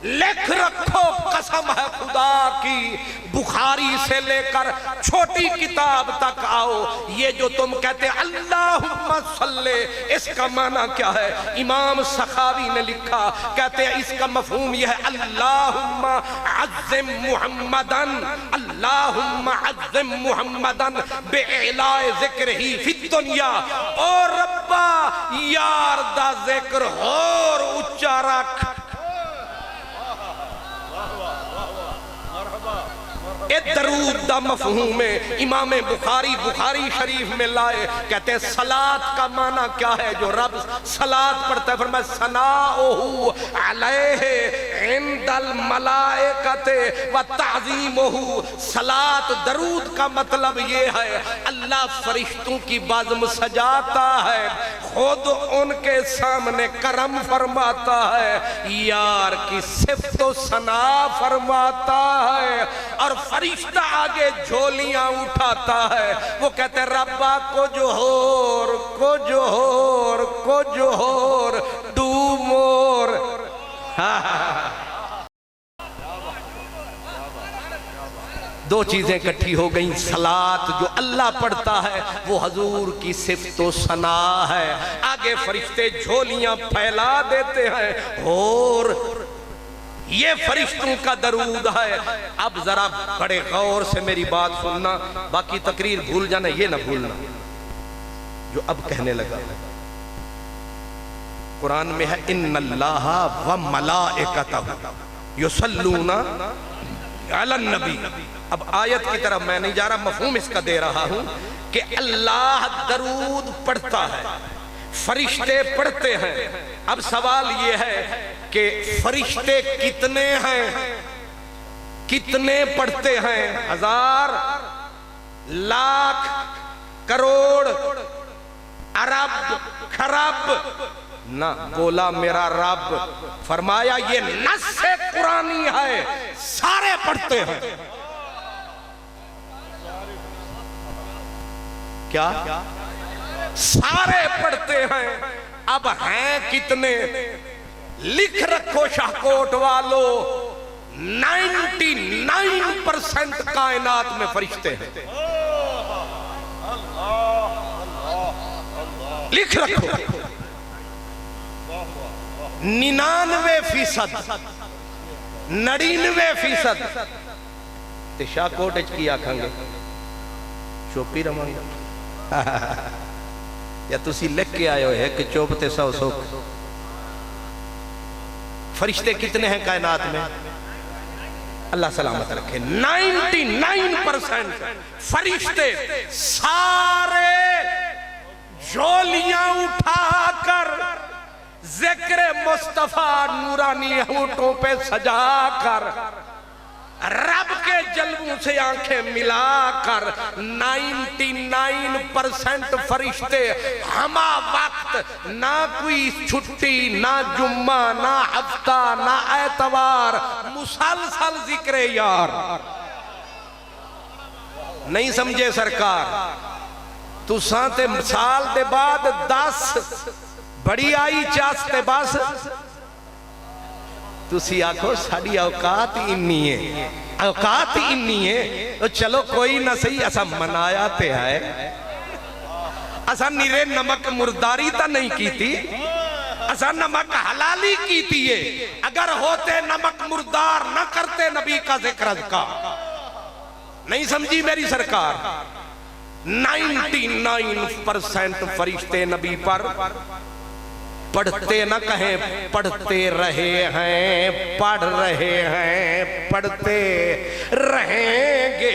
لکھ رکھو قسم ہے خدا کی، بخاری سے لے کر چھوٹی کتاب تک آؤ، یہ جو تم کہتے اللہم صلی، اس کا معنی کیا ہے؟ امام سخاوی نے لکھا، کہتے ہیں اس کا مفہوم یہ ہے اللہم عظم محمدن، اللہم عظم محمدن بِعِلَائِ ذکرہی فی الدنیا، اور ربا یار دا ذکر اور اچھا رکھ۔ اے درود دا مفہوم ہے، امام بخاری شریف میں لائے، کہتے ہیں صلاة کا معنی کیا ہے؟ جو رب صلاة پڑھتا ہے، فرمائے ثناؤہ علیہ عند الملائکۃ و تعظیمہ، صلاة درود کا مطلب یہ ہے اللہ فرشتوں کی بزم سجاتا ہے، خود ان کے سامنے کرم فرماتا ہے، یار کی صفت و ثنا فرماتا ہے، اور فرشتہ آگے جھولیاں اٹھاتا ہے، وہ کہتے ہیں ربا کو جوہور ڈو مور۔ دو چیزیں کٹھی ہو گئیں، صلاة جو اللہ پڑھتا ہے وہ حضور کی صفت و ثنا ہے، آگے فرشتے جھولیاں پھیلا دیتے ہیں، اور یہ فرشتوں کا درود ہے۔ اب ذرا بڑے غور سے میری بات سننا، باقی تقریر بھول جانا، یہ نہ بھولنا جو اب کہنے لگا۔ قرآن میں ہے ان اللہ و ملائکتہ یصلون علی النبی۔ اب آیت کی طرف میں نہیں جا رہا، مفہوم اس کا دے رہا ہوں کہ اللہ درود پڑھتا ہے، فرشتے پڑھتے ہیں۔ اب سوال یہ ہے کہ فرشتے کتنے ہیں، کتنے پڑھتے ہیں؟ ہزار، لاکھ، کروڑ، ارب، خرب؟ نہ، بولا میرا رب، فرمایا یہ نص قرآنی ہے، سارے پڑھتے ہیں۔ کیا؟ سارے پڑھتے ہیں۔ اب ہیں کتنے؟ لکھ رکھو شاہکوٹ والو، 99% کائنات میں فرشتے ہیں، لکھ رکھو۔ 99%، 99%، تے شاہ کوٹ اچ کی آکھاں گے چوپی رمان گا یا تسی لکھ کے آئے ہوئے کہ چوپ تے 100 سوک فرشتے کتنے ہیں کائنات میں اللہ سلامت رکھے 99% فرشتے سارے جولیاں اٹھا کر ذکر مصطفیٰ نورانی ہونٹوں پہ سجا کر رب کے جلووں سے آنکھیں ملا کر 99% فرشتے ہما وقت نہ کوئی چھٹی نہ جمعہ نہ ہفتہ نہ اتوار مسلسل ذکر یار نہیں سمجھے سرکار تو سانتے سال دے بعد 10 بڑی آئی چاستے باس تسی آکھو ساڑی اوقات انہی ہے اوقات انہی ہے چلو کوئی نہ صحیح ایسا منایا تے ہے ایسا نیرے نمک مرداری تا نہیں کی تھی ایسا نمک حلالی کی تھی اگر ہوتے نمک مردار نہ کرتے نبی کا ذکر اذکار نہیں سمجھی میری سرکار 99% فرشتے نبی پر پڑھتے نہ کہیں پڑھتے رہے ہیں پڑھ رہے ہیں پڑھتے رہیں گے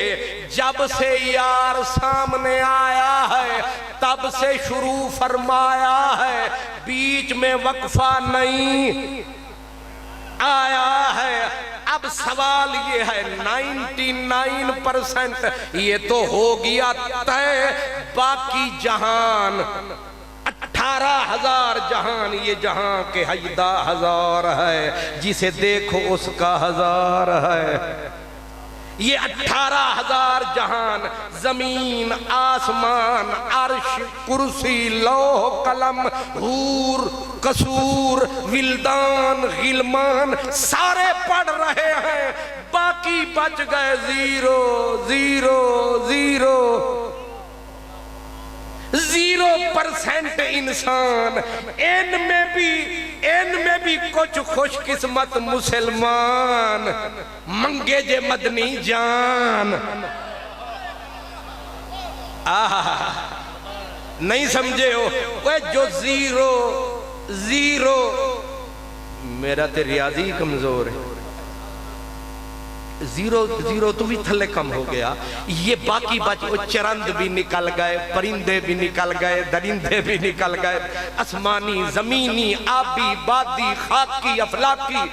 جب سے یار سامنے آیا ہے تب سے شروع فرمایا ہے بیچ میں وقفہ نہیں آیا ہے اب سوال یہ ہے 99% یہ تو ہو گیا طے باقی جہان 18,000 جہان یہ جہاں کے 10,000 ہے جسے دیکھو اس کا 1000 ہے یہ 18,000 جہان زمین آسمان عرش کرسی لوح قلم حور قصور ولدان غلمان سارے پڑھ رہے ہیں باقی بچ گئے 0% انسان ان میں بھی کچھ خوش قسمت مسلمان منگے جے مدنی جان نہیں سمجھے ہو وہ جو 0 میرا تے ریاضی کمزور ہے 0 تو بھی تھلے کم ہو گیا یہ باقی وہ چرند بھی نکل گئے پرندے بھی نکل گئے درندے بھی نکل گئے آسمانی زمینی آبی بادی خاکی افلاکی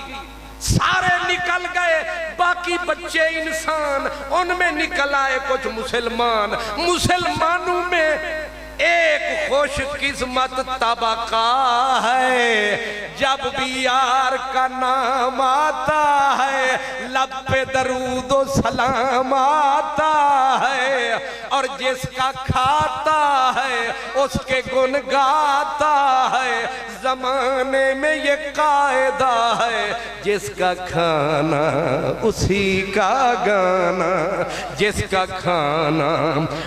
سارے نکل گئے باقی بچے انسان ان میں نکل آئے کچھ مسلمانوں میں ایک خوش قسمت طبقہ ہے جب بھی یار کا نام آتا ہے لب پہ درود و سلام آتا ہے اور جس کا کھاتا ہے اس کے گن گاتا ہے زمانے میں یہ قاعدہ ہے جس کا کھانا اسی کا گانا جس کا کھانا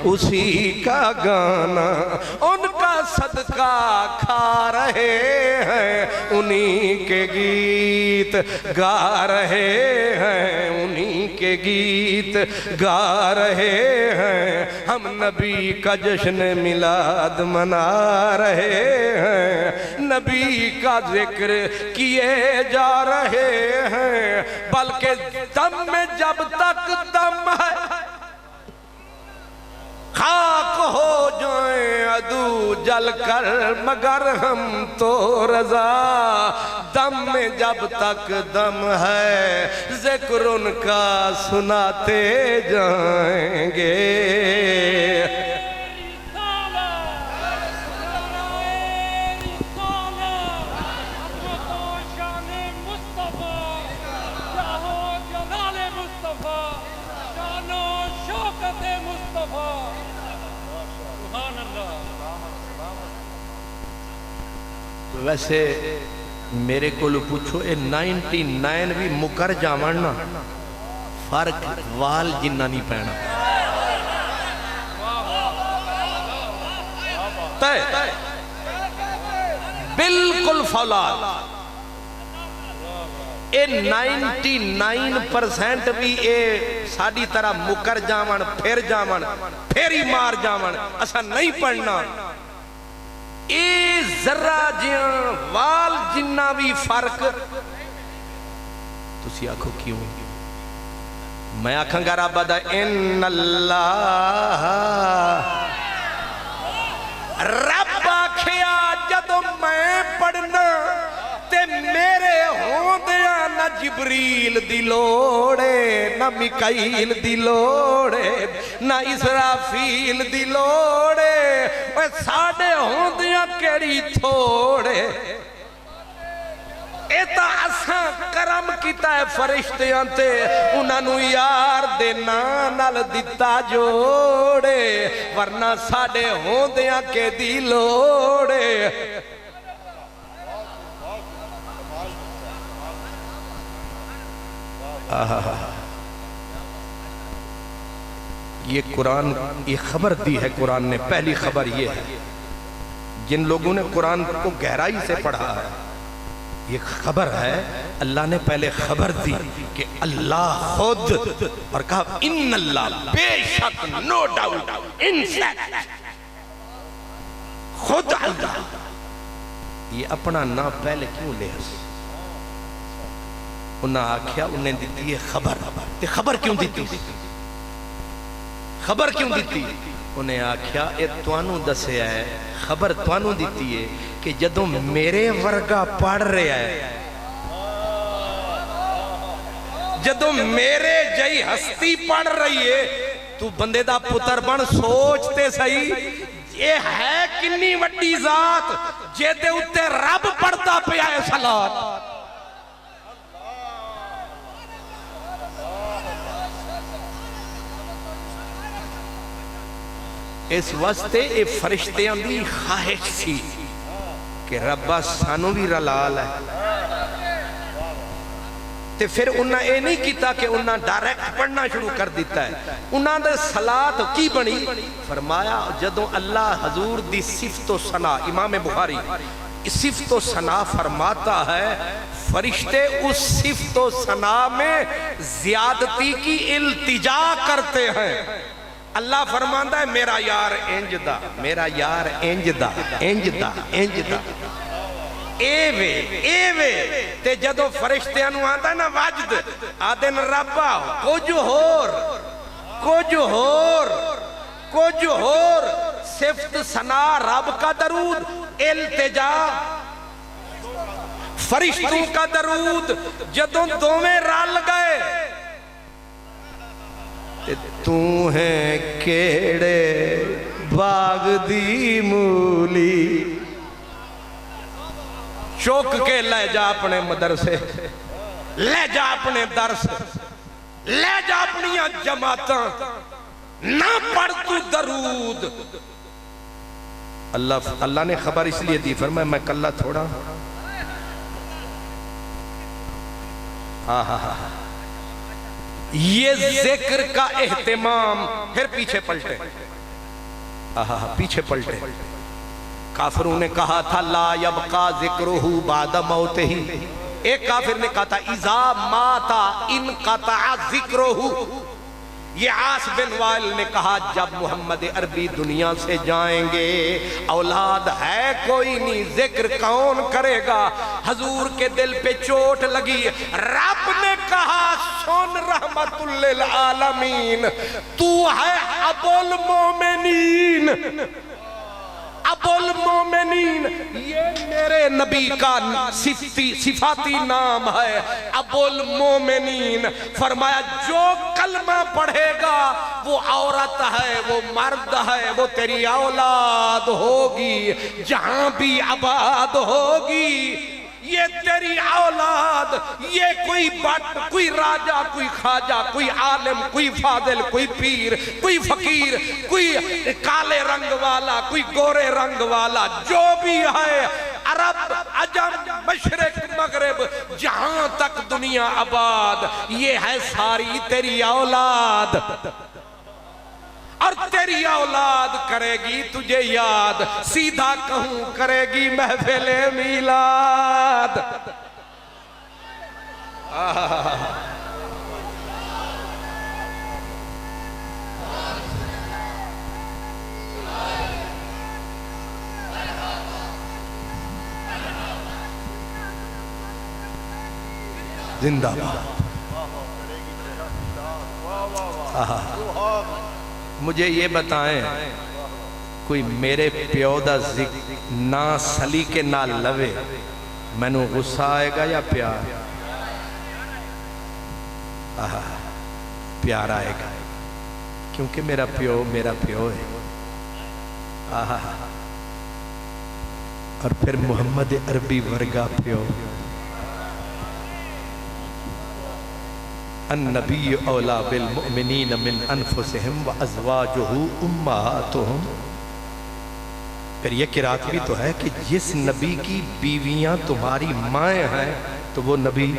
اسی کا گانا ان کا صدقہ کھا رہے ہیں انہی کے گیت گا رہے ہیں انہی کے گیت گا رہے ہیں ہم نبی کا جشن میلاد منا رہے ہیں نبی کا ذکر کیے جا رہے ہیں بلکہ دم میں جب تک دم ہے خاک ہو جائیں عدو جل کر مگر ہم تو رضا دم میں جب تک دم ہے ذکر ان کا سناتے جائیں گے ویسے میرے کو لو پوچھو 99 بھی مکر جامنا فرق وال جنہ نہیں پہنا بالکل فولاد اے 99% بھی اے ساڑی طرح مکر جاون پھر ہی مار جاون اسا نہیں پڑھنا اے ذرہ جیاں وال جنہ بھی فرق تسی آنکھو کیوں میں آنکھاں گا رب دا ان اللہ رب آکھیا جدو میں پڑھنا تے میرے ہوندیاں نہ جبریل دی لوڑے نہ میکائیل دی لوڑے نہ اسرافیل دی لوڑے وہ ساڑے ہوندیاں کیڑی تھوڑے ایتا اساں کرم کیتا ہے فرشتیاں تے انہوں یار دے نال دیتا جوڑے ورنہ ساڑے ہوندیاں کے دی لوڑے یہ قرآن یہ خبر دی ہے قرآن نے پہلی خبر یہ ہے جن لوگوں نے قرآن کو گہرائی سے پڑھا ہے یہ خبر ہے اللہ نے پہلے خبر دی کہ اللہ خود اور کہا ان اللہ بے شک نو ڈاؤٹ ان فیکٹ خود اللہ یہ اپنا نا پہلے کیوں لے انہاں آکھیا انہیں دیتی ہے خبر تے خبر کیوں دیتی خبر کیوں دیتی انہیں آکھیا اے توانوں دسے ہے خبر توانوں دیتی ہے کہ جدوں میرے ورگا پڑھ رہے ہے جدوں میرے جائی ہستی پڑھ رہی ہے تو بندے دا پتر بن سوچتے صحیح یہ ہے کنی وڈی ذات جے دے اتے رب پڑھتا پہ آئے صلاة اس واسطے اے فرشتیاں دی خواہش سی کہ ربا سانو بھی رلال ہے تے پھر انہاں اے نہیں کیتا کہ انہاں ڈائریکٹ پڑھنا شروع کر دیتا ہے انہاں دے صلاة کی بنی فرمایا جدوں اللہ حضور دی صفت و ثنا امام بخاری صفت و ثنا فرماتا ہے فرشتے اس صفت و ثنا میں زیادتی کی التجا کرتے ہیں اللہ فرماندہ ہے میرا یار انجدہ میرا یار انجدہ انجدہ انجدہ اے وے تے جدو فرشتے انو آتا ہے نا واجد آدن ربا کچھ ہور صفت ثنا رب کا درود التجا فرشتوں کا درود جدو دومیں رال گئے تو ہے کیڑے باغ دی مولی چوک کے لے جا اپنے مدرسے لے جا اپنے درس لے جا اپنی جماعتاں نہ پڑھ تو درود اللہ نے خبر اس لیے دی فرمایا میں کلہ تھوڑا یہ ذکر کا اہتمام پھر پیچھے پلٹے پیچھے پلٹے کافروں نے کہا تھا لا یبقا ذکرہ بعد موتہ ایک کافر نے کہا تھا اذا ماتا انقطع ذکرہ یہ عاص بن وائل نے کہا جب محمد عربی دنیا سے جائیں گے اولاد ہے کوئی نہیں ذکر کون کرے گا حضور کے دل پہ چوٹ لگی رب نے کہا سن رحمت للعالمین تو ہے ابو المومنین ابو المومنین یہ میرے نبی کا صفاتی نام ہے ابو المومنین فرمایا جو کلمہ پڑھے گا وہ عورت ہے وہ مرد ہے وہ تیری اولاد ہوگی جہاں بھی آباد ہوگی یہ تیری اولاد یہ کوئی بٹ کوئی راجہ کوئی خواجہ کوئی عالم کوئی فاضل کوئی پیر کوئی فقیر کوئی کالے رنگ والا کوئی گورے رنگ والا جو بھی ہے عرب عجم مشرق مغرب جہاں تک دنیا آباد یہ ہے ساری تیری اولاد اور تیری اولاد کرے گی تجھے یاد سیدھا کہوں کرے گی محفل میلاد زندہ باد۔ مجھے یہ بتائیں کوئی میرے پیو دا ذکر نہ سلی کے نہ لوے میں نو غصہ آئے گا یا پیار؟ پیار آئے گا، کیونکہ میرا پیو ہے۔ اور پھر محمد عربی ورگا پیو، النبی اولا بالمؤمنین من انفسہم وازواجہ امہاتہم۔ پھر یہ قرات بھی تو ہے کہ جس نبی کی بیویاں تمہاری مائیں ہیں تو وہ نبی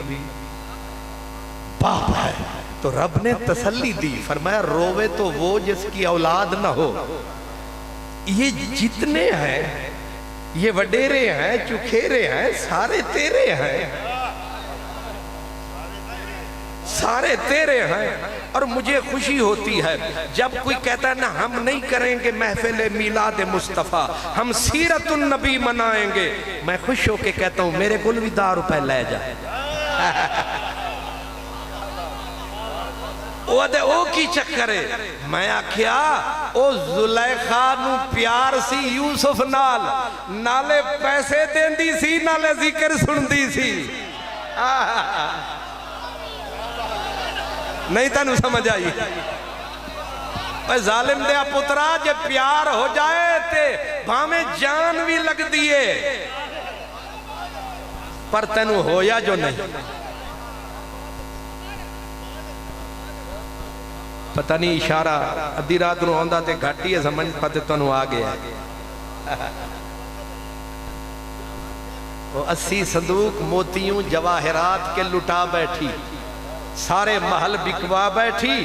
باپ ہے۔ تو رب نے تسلی دی، فرمایا روے تو وہ جس کی اولاد نہ ہو۔ یہ جتنے ہیں، یہ وڈیرے ہیں، چکھیرے ہیں، سارے تیرے ہیں، سارے تیرے ہیں۔ اور مجھے خوشی ہوتی ہے جب کوئی کہتا ہے نا ہم نہیں کریں گے محفل میلاد مصطفیٰ، ہم سیرت النبی منائیں گے، میں خوش ہو کے کہتا ہوں میرے کل بھی 10 روپے لے جائے۔ او کی چکرے میں آکھیا او زلیخا نو پیار سی یوسف نال، نالے پیسے دین دی سی، نالے ذکر سن دی سی۔ نہیں تنو سمجھ آئی؟ اے ظالم دیا پترا جے پیار ہو جائے تے بھامیں جان بھی لگ دیئے، پر تنو ہویا جو نہیں۔ پتہ نہیں اشارہ ادھی رات نو آندہ تے گھٹی ہے سمجھ پتے تنو آگے ہے۔ وہ 80 صندوق موتیوں جواہرات کے لٹا بیٹھی، سارے محل بکوا بیٹھی۔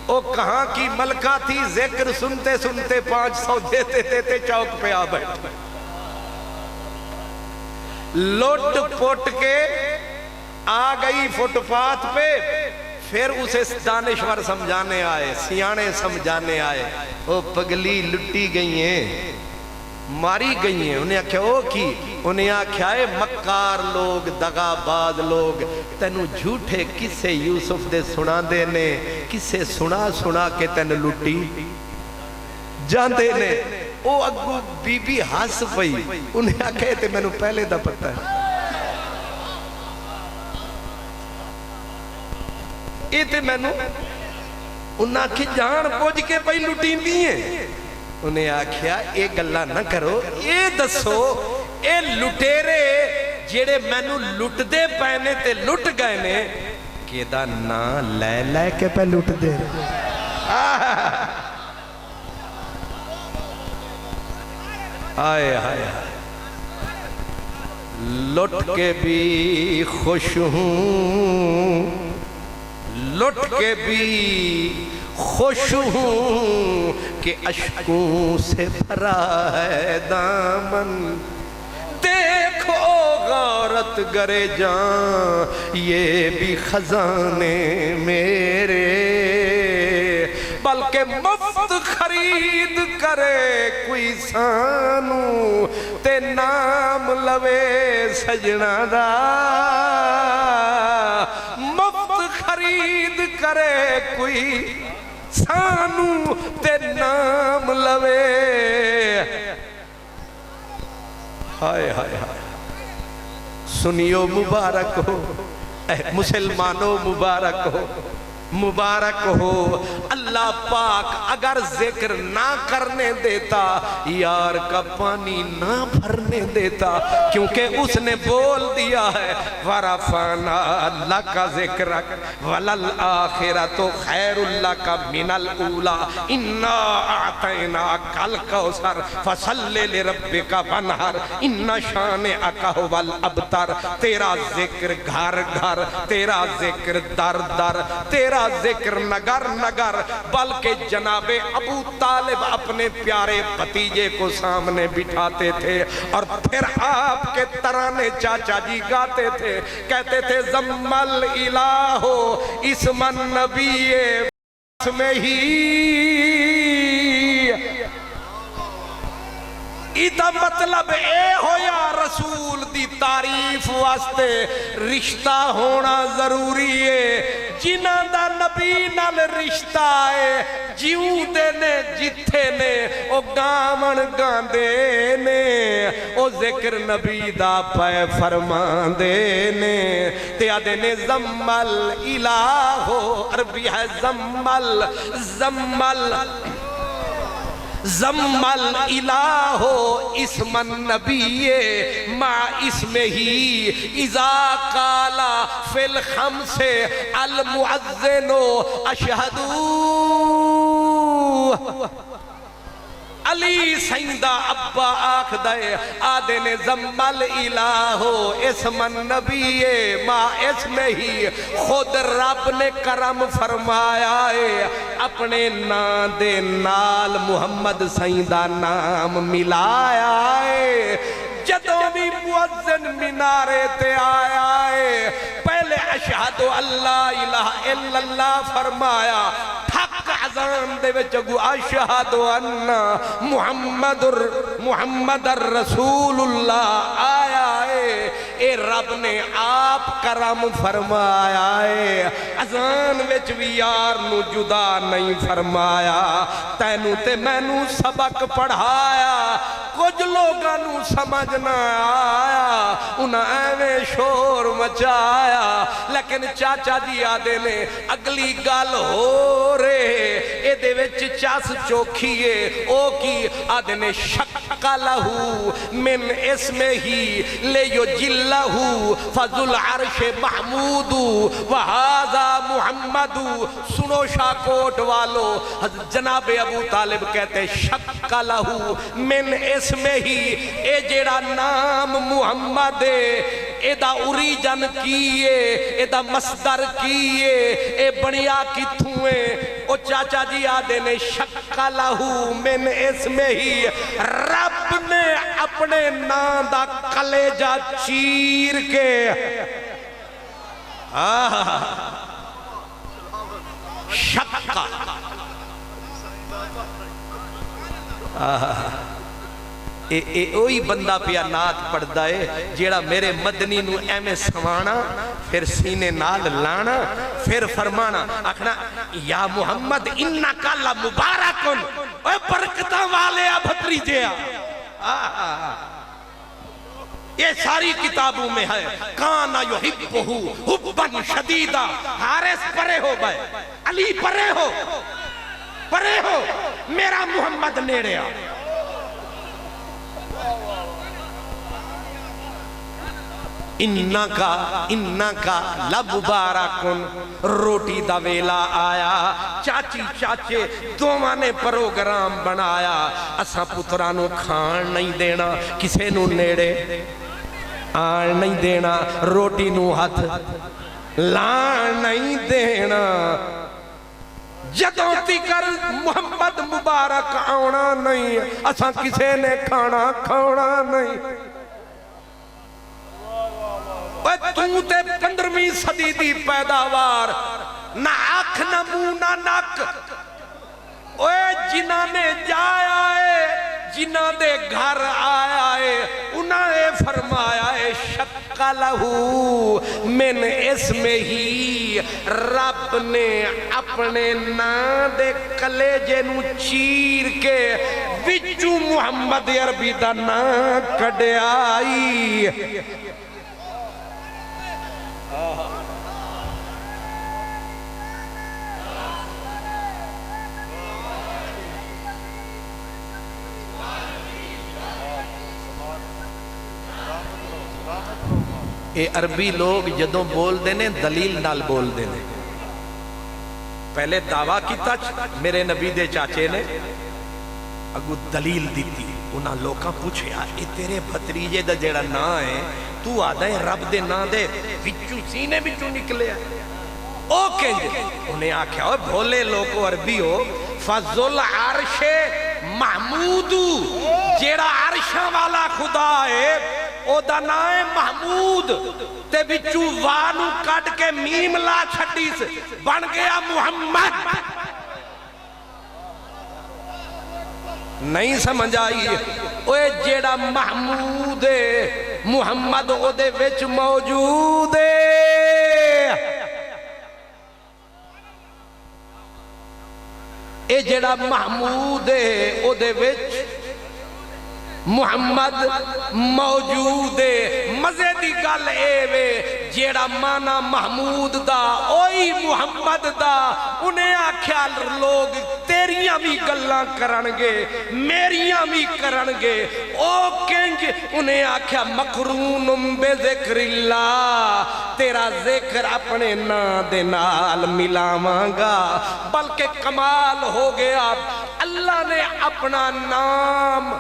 او کہاں کی ملکہ تھی، ذکر سنتے سنتے 500 دیتے دیتے چوک پہ آ بیٹھے، لوٹ پوٹ کے آ گئی فٹ پاتھ پہ۔ پھر اسے دانشور سمجھانے آئے، سیانے سمجھانے آئے، او پگلی لٹی گئی ہیں، ماری گئی ہیں۔ انہیں آکھیا او کی، انہیں آکھیا ہے مکار لوگ، دغاباز لوگ، تینو جھوٹے کسے یوسف دے سنا دینے، کسے سنا کے تین لٹی جان دینے۔ او اگو بی بی ہس پئی، انہیں آکھے تے میں نو پہلے دا پتہ ہے، اے تے میں نو انہاں کی جان پوچھ کے پئی لٹی دیئے۔ انہیں آکھیا اے گلہ نہ کرو، اے دسو اے لٹیرے جیڑے میں نو لٹ دے پہنے تے لٹ گئے نے، کہ دا نا لے لے کے پہ لٹ دے۔ آئے آئے لٹ کے بھی خوش ہوں، لٹ کے بھی خوش ہوں کہ اشکوں سے بھرا ہے دامن۔ دیکھو غارت گرے جان یہ بھی خزانے میرے، بلکہ مفت خرید کرے کوئی سانو تے نام لوے سجنا دا، مفت خرید کرے کوئی سانو تے نام لوے۔ ہائے ہائے ہائے سنیو مبارک ہو، اے مسلمانوں مبارک ہو، مبارک ہو۔ اللہ پاک اگر ذکر نہ کرنے دیتا، یار کا پانی نہ بھرنے دیتا، کیونکہ اس نے بول دیا ہے وَرَفَعْنَا لَكَ ذِكْرَكَ وَلَلْآخِرَةُ خَيْرٌ لَكَ مِنَ الْأُولَى إِنَّا أَعْطَيْنَاكَ الْكَوْثَرَ فَصَلِّ لِرَبِّكَ وَانْحَرْ إِنَّ شَانِئَكَ هُوَ الْأَبْتَرُ۔ تیرا ذکر گھر گھر، تیرا ذکر در در، تیرا ذکر نگر نگر، بلکہ جناب ابو طالب اپنے پیارے بھتیجے کو سامنے بٹھاتے تھے اور پھر آپ کے ترانے چاچا جی گاتے تھے، کہتے تھے زمل الہ اسم النبی میں ہی ایدہ مطلب اے ہو یا رسول دی تعریف واسطے رشتہ ہونا ضروری ہے، جنہ دا نبی نال رشتہ ہے جیوں دے نے جتھے نے او گامن گاندے نے او ذکر نبی دا پے فرمان دے نے تے آدھے نے زمل الہو، عربی ہے زمل زمل زمل الہو اسم النبی ما اسم ہی اذا قالا فی الخمس المعذن اشہدو علی سیندہ ابا آکھ دے آدھے نے زمل الہو اسم النبی ما اسم ہی خود رب نے کرم فرمایا ہے اپنے نام دے نال محمد سیندہ نام ملایا ہے، جدوں بھی مؤذن منارے تے آیا ہے پہلے اشہد اللہ الہ الا اللہ فرمایا، تھک اذان دے وچ گو اشہد ان محمد الرسول اللہ آیا ہے، اے رب نے آپ کرم فرمایا ہے، اذان وچ بھی یار نو جدا نہیں فرمایا، تینو تے میں نو سبق پڑھایا، کچھ لوگاں نو سمجھ نہ آیا، انہاں ایویں شور مچایا، لیکن چاچا جی آدھے نے اگلی گل ہو رہے اے دے وچ چاس چوکھیے او کی آدھے نے شک لہو من اسم ہی لے یجلہو فضل عرش محمود وہذا محمد، سنو شاکوٹ والو جناب ابو طالب کہتے شک لہو من اسم ہی، اے جیڑا نام محمد اے دا اوریجن کیے اے دا مصدر کیے اے بنیا کتھوئے، او چاچا جی آدھے نے شک لہو من اسم ہی، رب نے اپنے نام دا کلیجہ چیر کے شک اوہی بندہ پیا نات پڑھ دائے جیڑا میرے مدنی نو ایمیں سوانا پھر سینے نال لانا پھر فرمانا اکھنا یا محمد انکا لمبارکن، اے برکتہ والے بھتری جیا، یہ ساری کتابوں میں ہے، کانا یحبہو حبن شدیدہ، حارث پرے ہو بھائی، علی پرے ہو میرا محمد نیڑے آ، انکا لمبارکن، روٹی دا ویلا آیا، چاچی چاچے دوواں نے پروگرام بنایا، اساں پترانو کھان نہیں دینا، کسے نو نیڑے آن نہیں دینا، روٹی نو ہاتھ لان نہیں دینا، جدوں تکر محمد مبارک آنا نہیں، اساں کسے نے کھانا نہیں، تو تے 15ویں صدی دی پیداوار، نہ آنکھ نہ منہ نہ نک، اوے جنہ نے جایا ہے جنہ دے گھر آیا ہے انہاں نے فرمایا ہے شک لہو من اسم ہی، رب نے اپنے نام دے کلیجے نو چیر کے وچوں محمد عربی دا نام کڈے آئی، اے عربی لوگ جدوں بول دینے دلیل نال بول دینے، پہلے دعویٰ کیتا میرے نبی دے چاچے نے اگو دلیل دیتی، انہاں لوکاں پوچھے اے تیرے بھتریجے دا جیڑا نا ہے تو آدھا ہے رب دے نا دے وچوں سینے وچوں نکلے او کنج انہیں آکھیا ہو بھولے لوگو عربی ہو فضل عرش محمودو جیڑا عرشاں والا خدا ہے او دا نائے محمود تے بچو وانو کٹ کے میم لا چھٹیس بن گیا محمد نہیں سمجھ آئی اوے جیڑا محمود ہے محمد او دے وچ موجود ہے اے جیڑا محمود ہے او دے وچ محمد موجود ہے مزے دی گل اے وے جیڑا مانا محمود دا اوہی محمد دا انہیں آکھیا لوگ تیریاں بھی گلاں کرنگے میریاں بھی کرنگے او کنج انہیں آکھیا مقرون بے ذکر اللہ تیرا ذکر اپنے نا دے نال ملاواں گا بلکہ کمال ہو گیا اللہ نے اپنا نام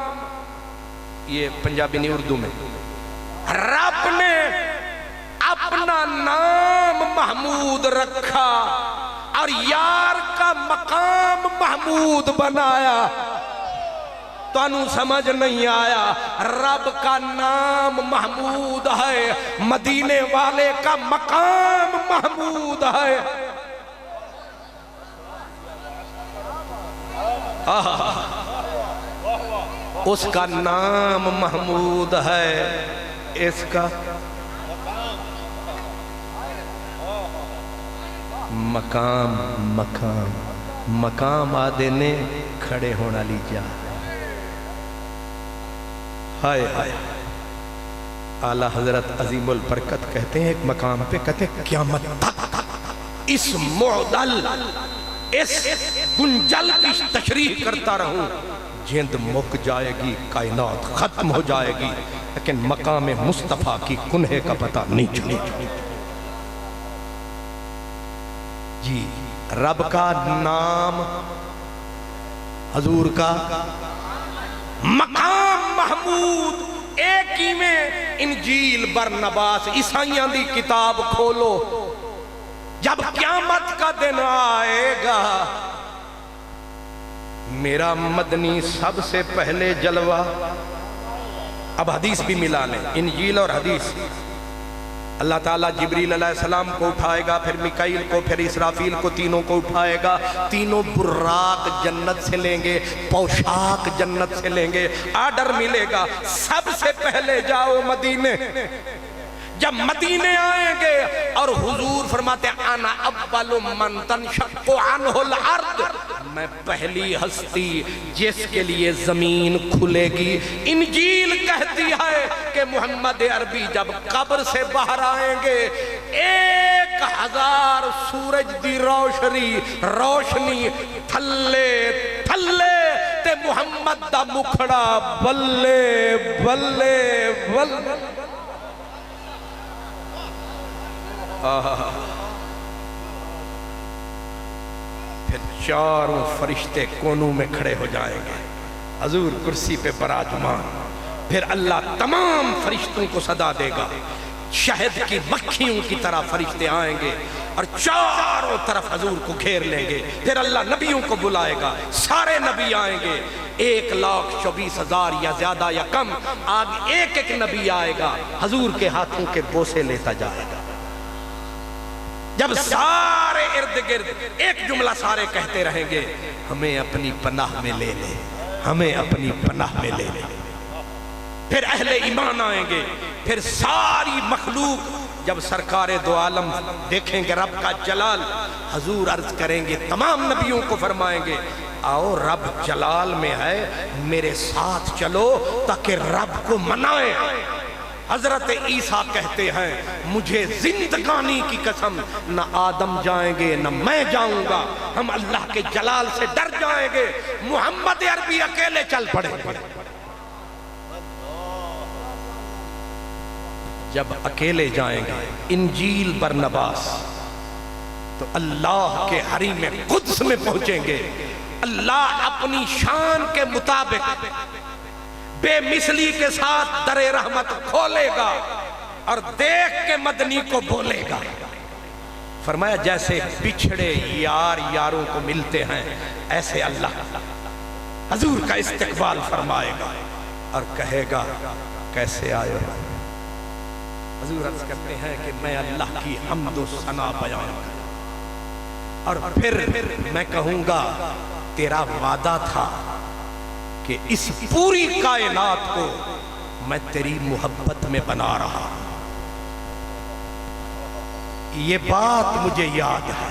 یہ پنجابی نہیں اردو میں رب نے اپنا نام محمود رکھا اور یار کا مقام محمود بنایا تو انہوں سمجھ نہیں آیا رب کا نام محمود ہے مدینے والے کا مقام محمود ہے اس کا نام محمود ہے اس کا مقام آدھے نے کھڑے ہونا لی جا ہائے ہائے اعلیٰ حضرت عظیم البرکت کہتے ہیں ایک مقام پہ کہتے ہیں قیامت تک اس معدل اس گنجل کی تشریح کرتا رہوں جند مک جائے گی کائنات ختم ہو جائے گی لیکن مقام مصطفیٰ کی کنہے کا پتہ نہیں چلے جی رب کا نام حضور کا مقام محمود ایک ہی میں انجیل برنباس عیسائیاں دی کتاب کھولو جب قیامت کا دن آئے گا میرا مدنی سب سے پہلے جلوہ اب حدیث بھی ملا لیں انجیل اور حدیث اللہ تعالیٰ جبریل علیہ السلام کو اٹھائے گا پھر میکائیل کو پھر اسرافیل کو تینوں کو اٹھائے گا تینوں براق جنت سے لیں گے پوشاک جنت سے لیں گے آرڈر ملے گا سب سے پہلے جاؤ مدینے جب مدینے آئیں گے اور حضور فرماتے ہیں انا اول من تنشق عنہ الارض میں پہلی ہستی جس کے لیے زمین کھلے گی انجیل کہتی ہے کہ محمد عربی جب قبر سے باہر آئیں گے 1000 سورج دی روشنی تھلے تے محمد دا مکھڑا بلے بلے بلے پھر چاروں فرشتے کونوں میں کھڑے ہو جائیں گے حضور کرسی پہ براجمان پھر اللہ تمام فرشتوں کو صدا دے گا شہد کی مکھیوں کی طرح فرشتے آئیں گے اور چاروں طرف حضور کو گھیر لیں گے پھر اللہ نبیوں کو بلائے گا سارے نبی آئیں گے 1,24,000 یا زیادہ یا کم آگ ایک نبی آئے گا حضور کے ہاتھوں کے بوسے لیتا جائے گا جب سارے ارد گرد ایک جملہ سارے کہتے رہیں گے ہمیں اپنی پناہ میں لے لے ہمیں اپنی پناہ میں لے لے پھر اہل ایمان آئیں گے پھر ساری مخلوق جب سرکار دو عالم دیکھیں گے رب کا جلال حضور عرض کریں گے تمام نبیوں کو فرمائیں گے آؤ رب جلال میں ہے میرے ساتھ چلو تاکہ رب کو منائیں حضرت عیسیٰ کہتے ہیں مجھے زندگانی کی قسم نہ آدم جائیں گے نہ میں جاؤں گا ہم اللہ کے جلال سے ڈر جائیں گے محمد عربی اکیلے چل پڑے جب اکیلے جائیں گے انجیل برنباس تو اللہ کے حریم قدس میں پہنچیں گے اللہ اپنی شان کے مطابق بے مثلی کے ساتھ در رحمت کھولے گا اور دیکھ کے مدنی کو بولے گا فرمایا جیسے بچھڑے یار یاروں کو ملتے ہیں ایسے اللہ حضور کا استقبال فرمائے گا اور کہے گا کیسے آئے ہو؟ حضور عرض کرتے ہیں کہ میں اللہ کی حمد و ثنا بیان کروں اور پھر میں کہوں گا تیرا وعدہ تھا کہ اس پوری کائنات کو میں تیری محبت میں بنا رہا ہوں، یہ بات مجھے یاد ہے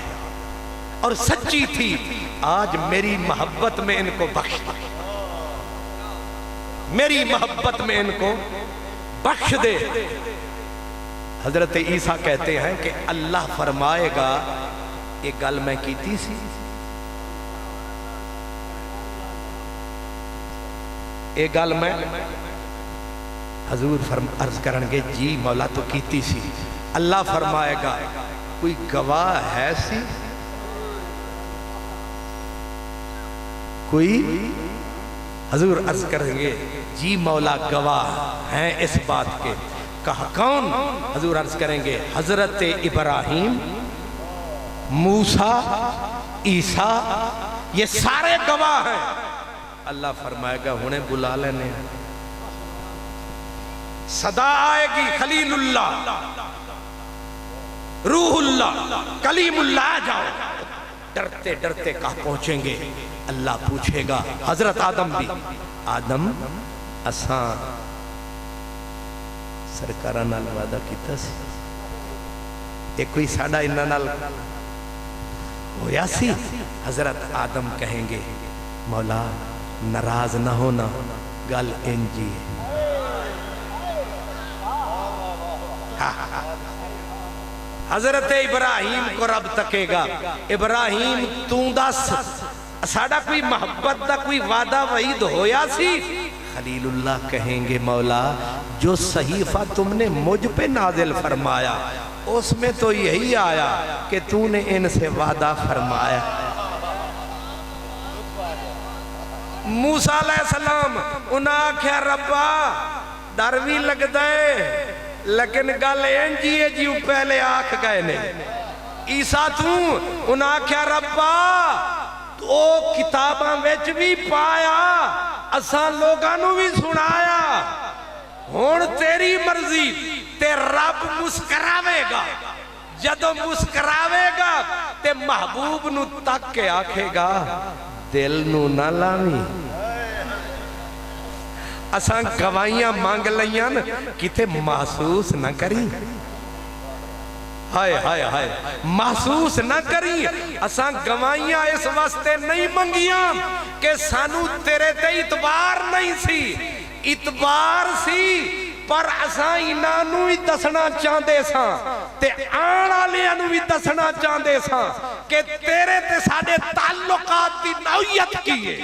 اور سچی تھی، آج میری محبت میں ان کو بخش دے، میری محبت میں ان کو بخش دے۔ حضرت عیسیٰ کہتے ہیں کہ اللہ فرمائے گا ایک گل میں کیتی سی، ایک گل میں حضور عرض کرنگے جی مولا تو کیتی سی، اللہ فرمائے گا کوئی گواہ ہے سی، کوئی؟ حضور عرض کریں گے جی مولا گواہ ہیں اس بات کے، کہا کون؟ حضور عرض کریں گے حضرت ابراہیم، موسیٰ، عیسیٰ، یہ سارے گواہ ہیں۔ اللہ فرمائے گا انہیں بلا لینے، صدا آئے گی خلیل اللہ، روح اللہ، کلیم اللہ، آ جاؤ۔ ڈرتے ڈرتے کہاں پہنچیں گے؟ اللہ پوچھے گا حضرت آدم بھی، آدم اساں سرکارہ نال وعدہ کیتا سی، ایک کوئی ساڑھا انہاں نال ہویا سی؟ حضرت آدم کہیں گے مولا ناراض نہ ہونا، گل انجی ہے۔ حضرت ابراہیم کو رب تکے گا، ابراہیم تو دس ساڑھا کوئی محبت دا کوئی وعدہ وعید ہویا سی؟ خلیل اللہ کہیں گے مولا جو صحیفہ تم نے مجھ پہ نازل فرمایا اس میں تو یہی آیا کہ تو نے ان سے وعدہ فرمایا۔ موسیٰ علیہ السلام انہاں کیا ربا ڈر بھی لگ دے لیکن گل انجی ہے جیو پہلے آکھ گئے نے۔ عیسیٰ تو انہاں کیا ربا تو کتاباں ویچ بھی پایا اساں لوگانوں بھی سنایا، ہون تیری مرضی تے رب مسکراوے گا، جدو مسکراوے گا تے محبوب نو تک کے آکھے گا دل نو نہ لاویں، اساں گوائیاں مانگ لیاں کتے محسوس نہ کریں، ہائے ہائے ہائے محسوس نہ کریں، اساں گوائیاں اس واسطے نہیں منگیاں کہ سانو تیرے تے اتبار نہیں سی، اتبار سی پر اساں انہوں ہی دسنا چاندے ساں تے آنا لیانوں بھی دسنا چاندے ساں کہ تیرے تے ساڑے تعلقات دی نوعیت کیے۔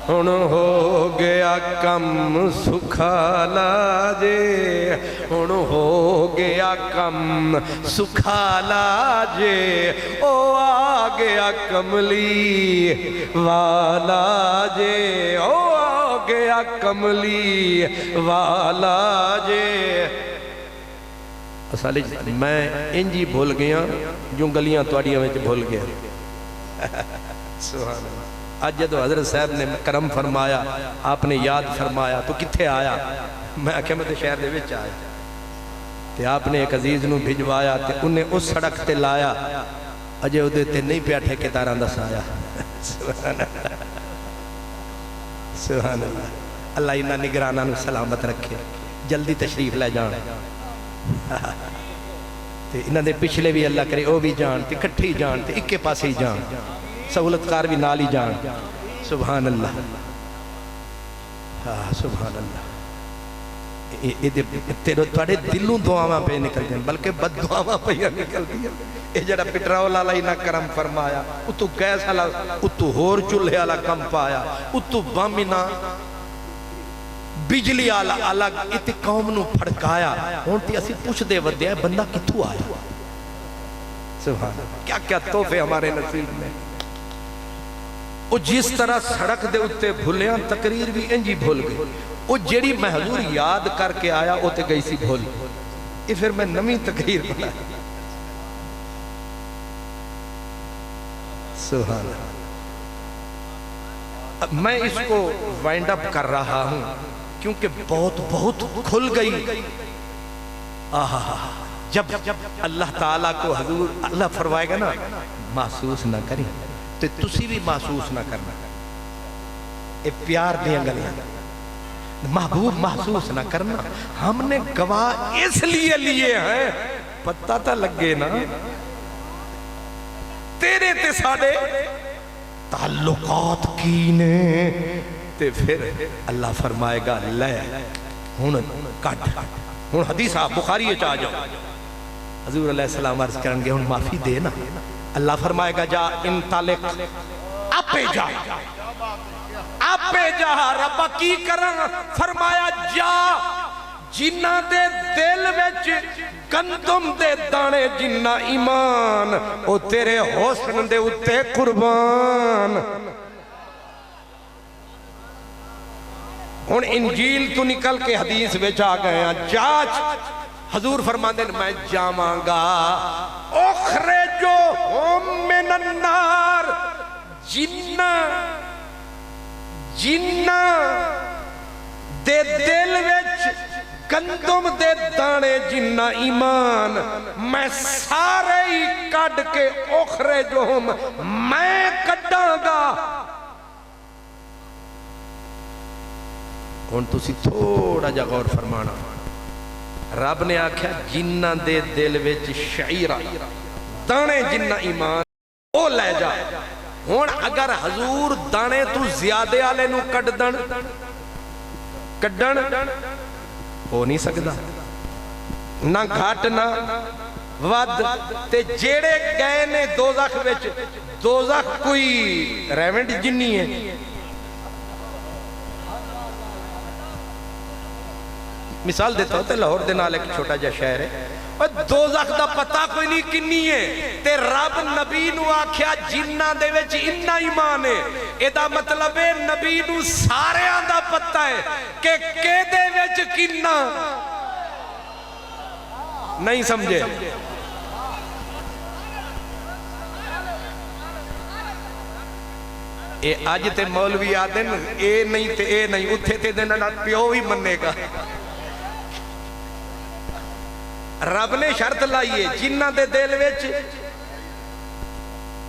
ہن ہو گیا کم سکھالا جے، ہن ہو گیا کم سکھالا جے، او آ گیا کملی والا جے، او آ گیا کملی والا جے۔ اصلی میں انجی بھول گیا جو گلیاں توڑیاں میں بھول گیا۔ سبحان اللہ۔ آج جدو حضرت صاحب نے کرم فرمایا آپ نے یاد فرمایا تو کتھے آیا؟ میں آکھیا میں تے شہر دے وچ آیا تے آپ نے ایک عزیز نو بھجوایا تے انہیں اس سڑک تے لایا، اجے اودے تے نہیں پیا ٹھیکیداراں دس آیا۔ سبحان اللہ سبحان اللہ۔ اللہ انہاں نگراناں نو سلامت رکھے، جلدی تشریف لے جان تے انہاں دے پچھلے بھی اللہ کرے او بھی جان تے کٹھی جان تے اکے پاسے ہی جان، سہولت کار بھی نالی جان۔ سبحان اللہ سبحان اللہ۔ تیرے دلوں دعاواں پہ نکل جائیں بلکہ بد دعاواں پہ نکل دیا۔ اے جڑا پٹراول والا ہی نہ کرم فرمایا، اتو گیس والا، اتو ہور چولہے والا کم پایا، اتو بم نہ بجلی والا الگ، ات قوم نو پھڑکایا۔ ہون تے اسی پوچھ دے ودیا بندہ کتھوں آیا؟ سبحان اللہ۔ کیا کیا تحفے ہمارے نصیب میں۔ وہ جس طرح سڑک دے اتے بھولیاں تقریر بھی انجی بھول گئی، وہ جیڑی میں حضور یاد کر کے آیا وہ تے گئی سی بھول، یہ پھر میں نمی تقریر بنا سبحان اللہ. میں اس کو وائنڈ اپ کر رہا ہوں کیونکہ بہت کھل گئی. جب اللہ تعالیٰ کو حضور اللہ فرمائے گا نا محسوس نہ کریں تو تسی بھی محسوس نہ کرنا. یہ پیار دیا گلیاں محبوب محسوس نہ کرنا. ہم نے گواہ اس لیے ہیں پتہ تا لگے نا تیرے تے ساڑے تعلقات کی نے. تے پھر اللہ فرمائے گا لے ہن کٹ. ہن حدیث آپ بخاری چاہ جاؤ. حضور علیہ السلام عرض کریں گے ہن معافی دے نا. اللہ فرمائے گا جا انطلق اپے جا ربا کی کرن. فرمایا جا جنہ دے دل وچ گندم دے دانے جنہ ایمان او تیرے حسن دے اتے قربان. ہن انجیل تو نکل کے حدیث وچ آ گئے ہیں. جاچ حضور فرماندے میں جاواں گا اخرجوہم من النار. جنہ دے دل وچ گندم دے دانے جنہ ایمان میں سارے ہی کڈ کے اخرجوہم میں کڈاں گا. ہن تسی تھوڑا جا غور فرمانا. رب نے آکھیا جنہ دے دل وچ شعیرہ دانے جنہ ایمان او لے جا. ہن اگر حضور دانے تو زیادہ آلے نو کڈن ہو نہیں سکدا نہ گھٹ نہ ود. تے جیڑے گئے نے دوزخ وچ دوزخ کوئی ریونڈ جنی ہے. مثال دیتا ہوں تے لاہور دے نال ایک چھوٹا جا شہر ہے دوزخ دا پتہ کوئی نہیں کنی ہے. تے رب نبی نو آکھیا جنہ دے وچ انہا ایمان ہے. اے دا مطلب ہے نبی نو سارے آندہ پتہ ہے کہ دے وچ کنہ نہیں سمجھے. اے آج تے مولوی آدن اے نہیں تے اے نہیں اتھے تے دینا پیو ہی مننے گا. رب نے شرط لائیے جنہ دے دل وچ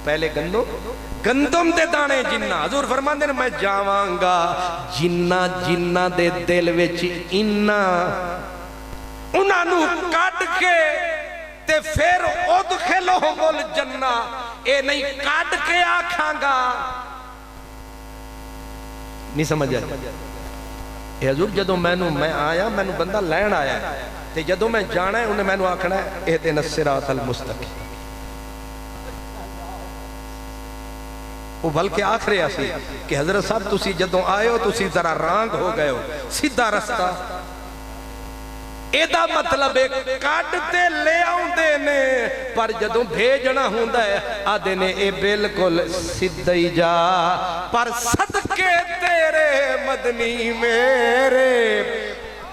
پہلے گندم دے دانے جنہ. حضور فرماندے نے میں جاواں گا جنہ دے دل وچ انہاں نو کٹ کے تے پھر ادخلہم الجنہ. اے نہیں کٹ کے آکھاں گا نہیں سمجھ آیا. اے حضور جدوں میں آیا میں بندہ لین آیا تے جدوں میں جانا ہے انہیں میں آکھنا ہے اہدنا الصراط المستقیم. وہ بلکہ آخر آسی کہ حضرت صاحب تسی جدوں آئے ہو تسی ذرا رانگ ہو گئے ہو سیدھا رستہ. ایدہ مطلب ایک کاٹتے لے آؤں دینے پر جدوں بھیجنا ہوندہ ہے آدھے اے بالکل سدھائی جا پر صدقے تیرے مدنی میرے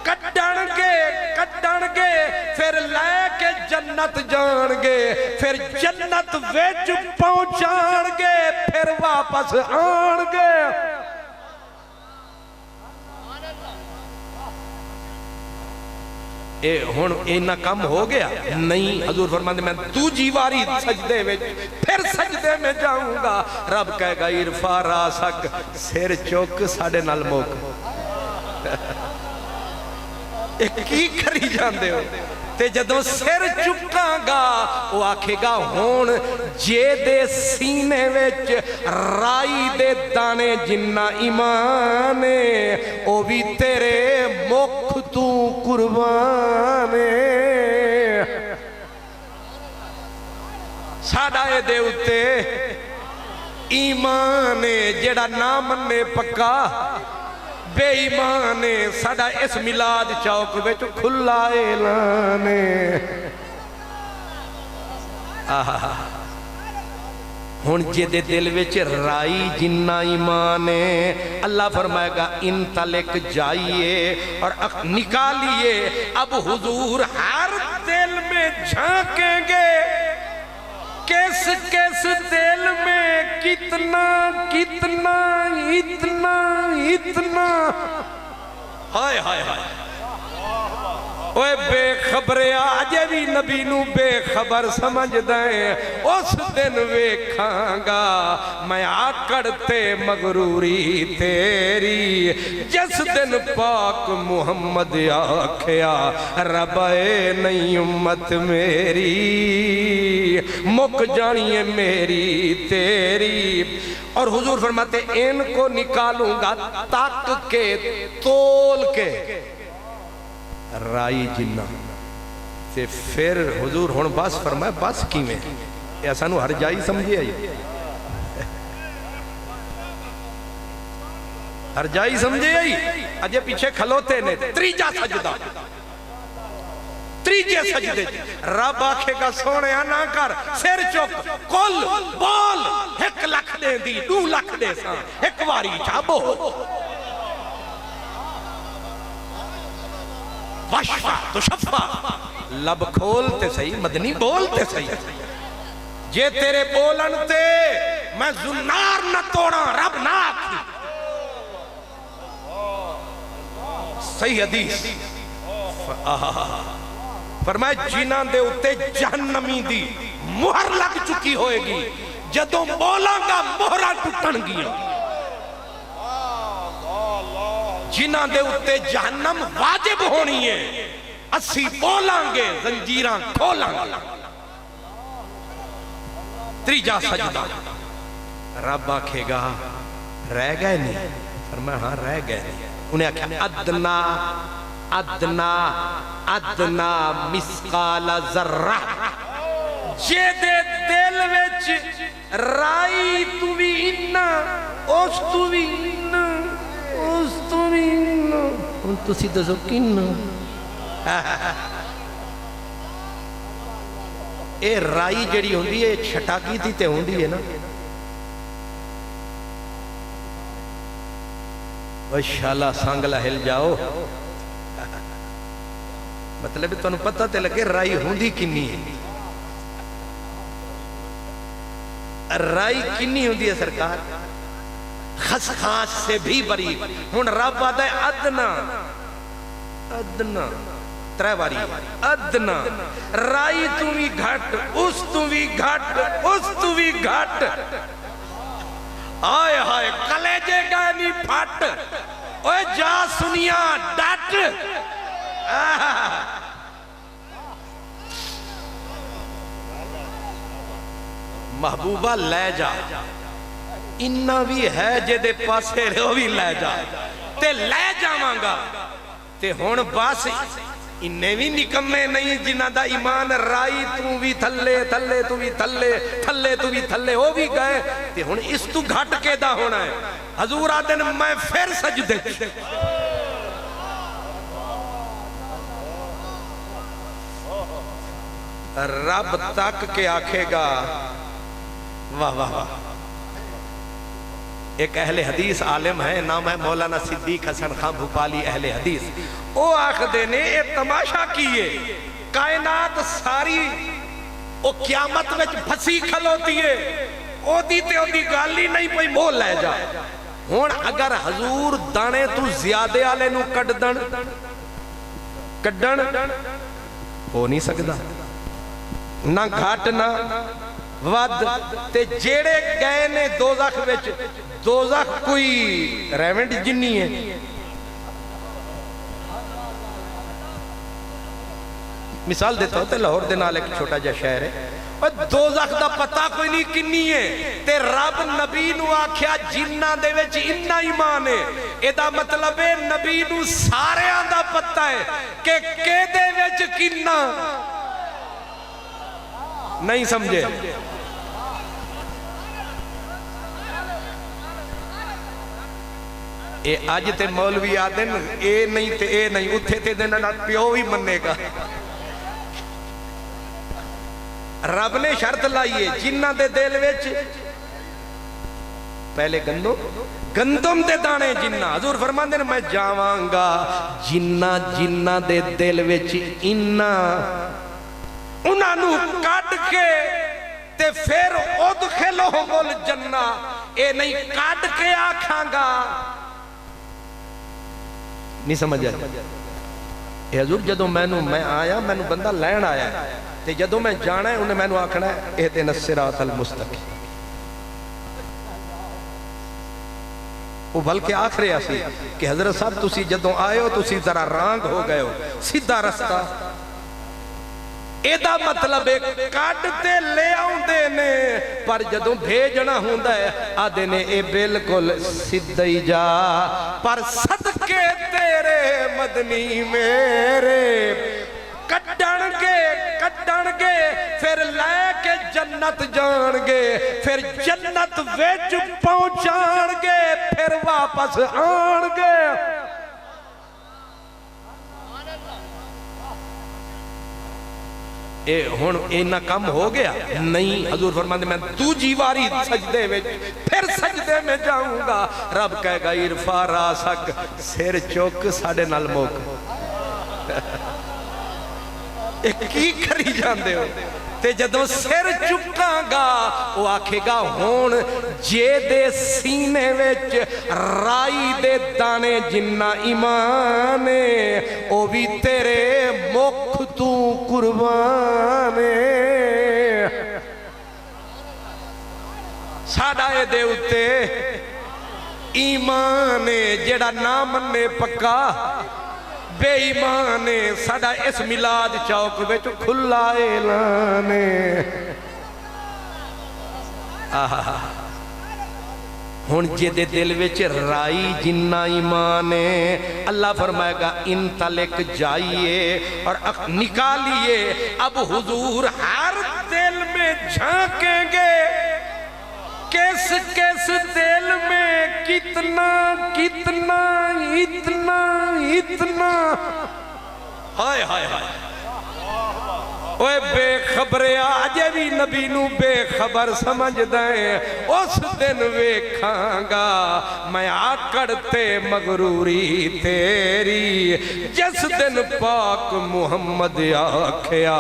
کٹڑ گے پھر لے کے جنت جان گے پھر جنت ویچ پہنچان گے پھر واپس آن گے. اے ہون اینا کم ہو گیا نہیں. حضور فرماندے میں تو جیواری سجدے میں پھر سجدے میں جاؤں گا. رب کہے گا ارفع راسک سر چوک ساڑے نال موک ایک کی کری جاندے ہو. تے جدوں سر چکاں گا وہ آکھے گا ہون جے دے سینے وچ رائی دے دانے جنہ ایمانے او بھی تیرے مکھ تو قربانے. ساڑھا اے دے اتے ایمانے جیڑا نامنے پکا بے ایمانے ساڑھا اس ملاد چوک بچ کھلا اعلانے. ہون جے دے دل وچ رائی جنہ ایمانے اللہ فرمائے گا انطلق جائیے اور نکالیے. اب حضور ہر دل میں جھانکیں گے کس کس دل میں کتنا کتنا اتنا اتنا ہائے ہائے ہائے اوے بے خبر آجے بھی نبی نو بے خبر سمجھ دائیں اس دن ویکھاں گا میں آکڑتے مغروری تیری جس دن پاک محمد آکھیا رب اے نئی امت میری مک جانی ہے میری تیری اور حضور فرماتے ان کو نکالوں گا تک کے تول کے رائی جنہ تے پھر حضور ہون بس فرمائے بس کی میں ایسا نو ہر جائی سمجھے آئی ہر جائی سمجھے آئی اجے پیچھے کھلوتے نے تریجا سجدہ تریجے سجدے رب آکھے گا سونے آنا کر سیر چوک کل بول 1 لکھ دے دی 2 لکھ دے ساں 1 واری چابو وشفا تو شفا لب کھولتے صحیح مدنی بولتے صحیح جے تیرے بولن تے میں زنار نہ توڑا رب نہ آکھی صحیح حدیث فرمائے جنہ دے اتے جہنمی دی مہر لگ چکی ہوئے گی جدوں بولاں گا مہرہ ٹوٹن گیا جنہ دے اتے جہنم واجب ہونی ہے اسی بولاں گے زنجیراں کھولاں گے تریجا سجدہ رب آکھے گا رہ گئے نہیں فرمایا ہاں رہ گئے انہیں آکھا ادنا ادنا ادنا مسقال ذرہ جے دے دل وچ رائی تو بھی انہ اس تو بھی انہ اس تو بھی انہ ان تو سیدھا سو کنہ اے رائی جڑی ہوندی ہے چھٹا کی تھی تے ہوندی ہے نا وشالہ سانگلہ ہل جاؤ مطلب تو انہوں پتہ تے لگے رائی ہوندی کنی ہے رائی کنی ہوندی ہے سرکار خسخاس سے بھی بری ہون رب آدھا ہے ادنا ادنا ترے باری ادنا رائی تو بھی گھٹ اس تو بھی گھٹ اس تو بھی گھٹ آئے ہائے کلیجے گئے نہیں پھٹ اوے جا سنیا ڈٹ محبوبہ لے جا انہا بھی ہے جے دے پاسے رو بھی لے جا تے لے جاواں گا تے ہون باس انہیں بھی نکمے نہیں جنہ دا ایمان رائی تو بھی تھلے تھلے تو بھی تھلے تھلے تو بھی تھلے ہو بھی گئے تے ہون اس تو گھٹ کے دا ہونا ہے حضور آدن میں پھر سجدے رب تک کے آکھے گا واہ واہ واہ ایک اہل حدیث عالم ہے نام ہے مولانا صدیق حسن خان بھوپالی اہل حدیث او آخ دینے ایک تماشا کیے کائنات ساری او قیامت وچ پھسی کھلوتی ہے او دیتے او دی گالی نہیں پئی مول لے جا ہون اگر حضور دانے تو زیادے آلے نو کڈن ہو نہیں سکدا نہ گھاٹ نہ ود تے جیڑے گئے نے دوزخ وچ دوزخ کوئی ریونڈ جنی ہے مثال دیتا ہوتا ہے لاہور دے نال ایک چھوٹا جا شہر ہے اور دوزخ دا پتہ کوئی نہیں کنی ہے تے رب نبی نو آکھیا جنہ دے وچ انہا ایمان ہے ایدہ مطلب ہے نبی نو سارے آندہ پتہ ہے کہ دے وچ کنہ نہیں سمجھے اے آج تے مولوی آدن اے نہیں تے اے نہیں اتھے تے دینا پیو ہی مننے کا رب نے شرط لائیے جنہ دے دل ویچ پہلے گندم دے دانے جنہ حضور فرمان دے میں جاواں گا جنہ دے دل ویچ انہ انہاں نو کٹ کے تے پھر ادخلہم الجنہ، اے نہیں کٹ کے آکھاں گا نہیں سمجھ آئی اے حضور جدوں میں آیا میں بندہ لین آیا تے جدوں میں جانا ہے انہیں میں آکھنا ہے اہدنا الصراط المستقیم، وہ بلکہ آخرے آسی کہ حضرت صاحب تسی جدوں آئے ہو تسی ذرا رانگ ہو گئے ہو، سیدھا رستہ ایدہ مطلب ایک کاٹتے لے آؤں دینے پر جدوں بھیجنا ہوندہ ہے آدھنے اے بالکل سدھائی جا پر صدقے تیرے مدنی میرے کٹڑ گے پھر لے کے جنت جان گے، پھر جنت ویچ پہنچان گے، پھر واپس آن گے۔ اے ہون اینا کم ہو گیا نہیں، حضور فرماتے میں تو جیواری سجدے میں پھر سجدے میں جاؤں گا، رب کہے گا ارفع راسک سیر چوک ساڑے نال موک ایک کی کری جاندے ہو تے جدوں سر چکاں گا وہ آکھے گا ہون جے دے سینے وچ رائی دے دانے جنہ ایمانے او بھی تیرے مکھ تو قربانے ساڑھائے دے اتے ایمانے جیڑا نامنے پکا بے ایمانے ساڑھا اس ملاد چوک بیچو کھلا اعلانے ہون جے دے دل وچ رائی جنہ ایمانے اللہ فرمائے گا انطلق جائیے اور نکالیے اب حضور ہر دل میں جھانکیں گے کس کس دل میں کتنا کتنا اتنا اتنا ہائے ہائے ہائے اوے بے خبرے آجے بھی نبی نو بے خبر سمجھ دائیں اس دن ویکھاں گا میں آکڑتے مغروری تیری جس دن پاک محمد آکھیا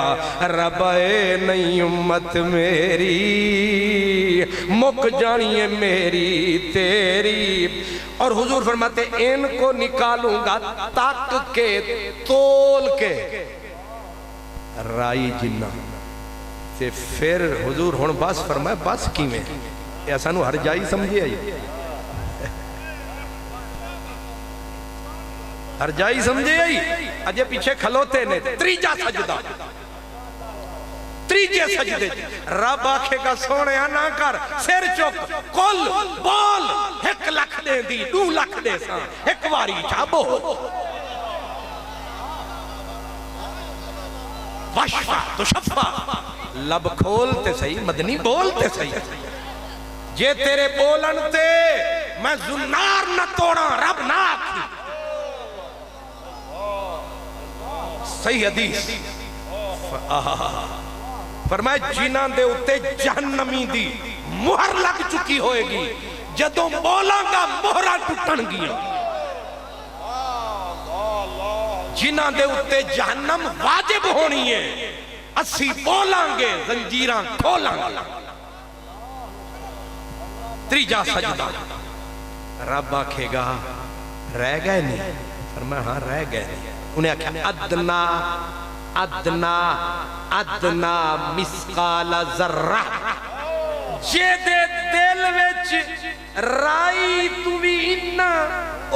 ربے نہیں امت میری مک جانی ہے میری تیری اور حضور فرماتے ان کو نکالوں گا تک کے تول کے رائی جنہ تے پھر حضور ہون بس فرمائے بس کی میں ایسا نو ہر جائی سمجھے آئی ہر جائی سمجھے آئی اجے پیچھے کھلوتے نے تریجا سجدہ تریجے سجدے رب آکھے گا سونے آنا کر سیر چوک کل بول 1 لکھ دے دی 2 لکھ دے ساں ایک واری چابو وشفا تو شفا لب کھولتے صحیح مدنی بولتے صحیح جے تیرے بولن تے میں زنار نہ توڑا رب نہ آکھی صحیح حدیث فرمائے جنہاں دے اتے جہنمی دی مہر لگ چکی ہوئے گی جدوں بولاں گا مہرہ ٹوٹن گیا جنہاں دے اتے جہنم واجب ہونی ہے اسی بولاں گے زنجیراں کھولاں گے تریجا سجدہ رب آکھے گا رہ گئے نہیں فرمایا ہاں رہ گئے نہیں انہیں آکھا ادنا ادنا ادنا مسقال ذرہ جے دے دل وچ رائی تو بھی انہ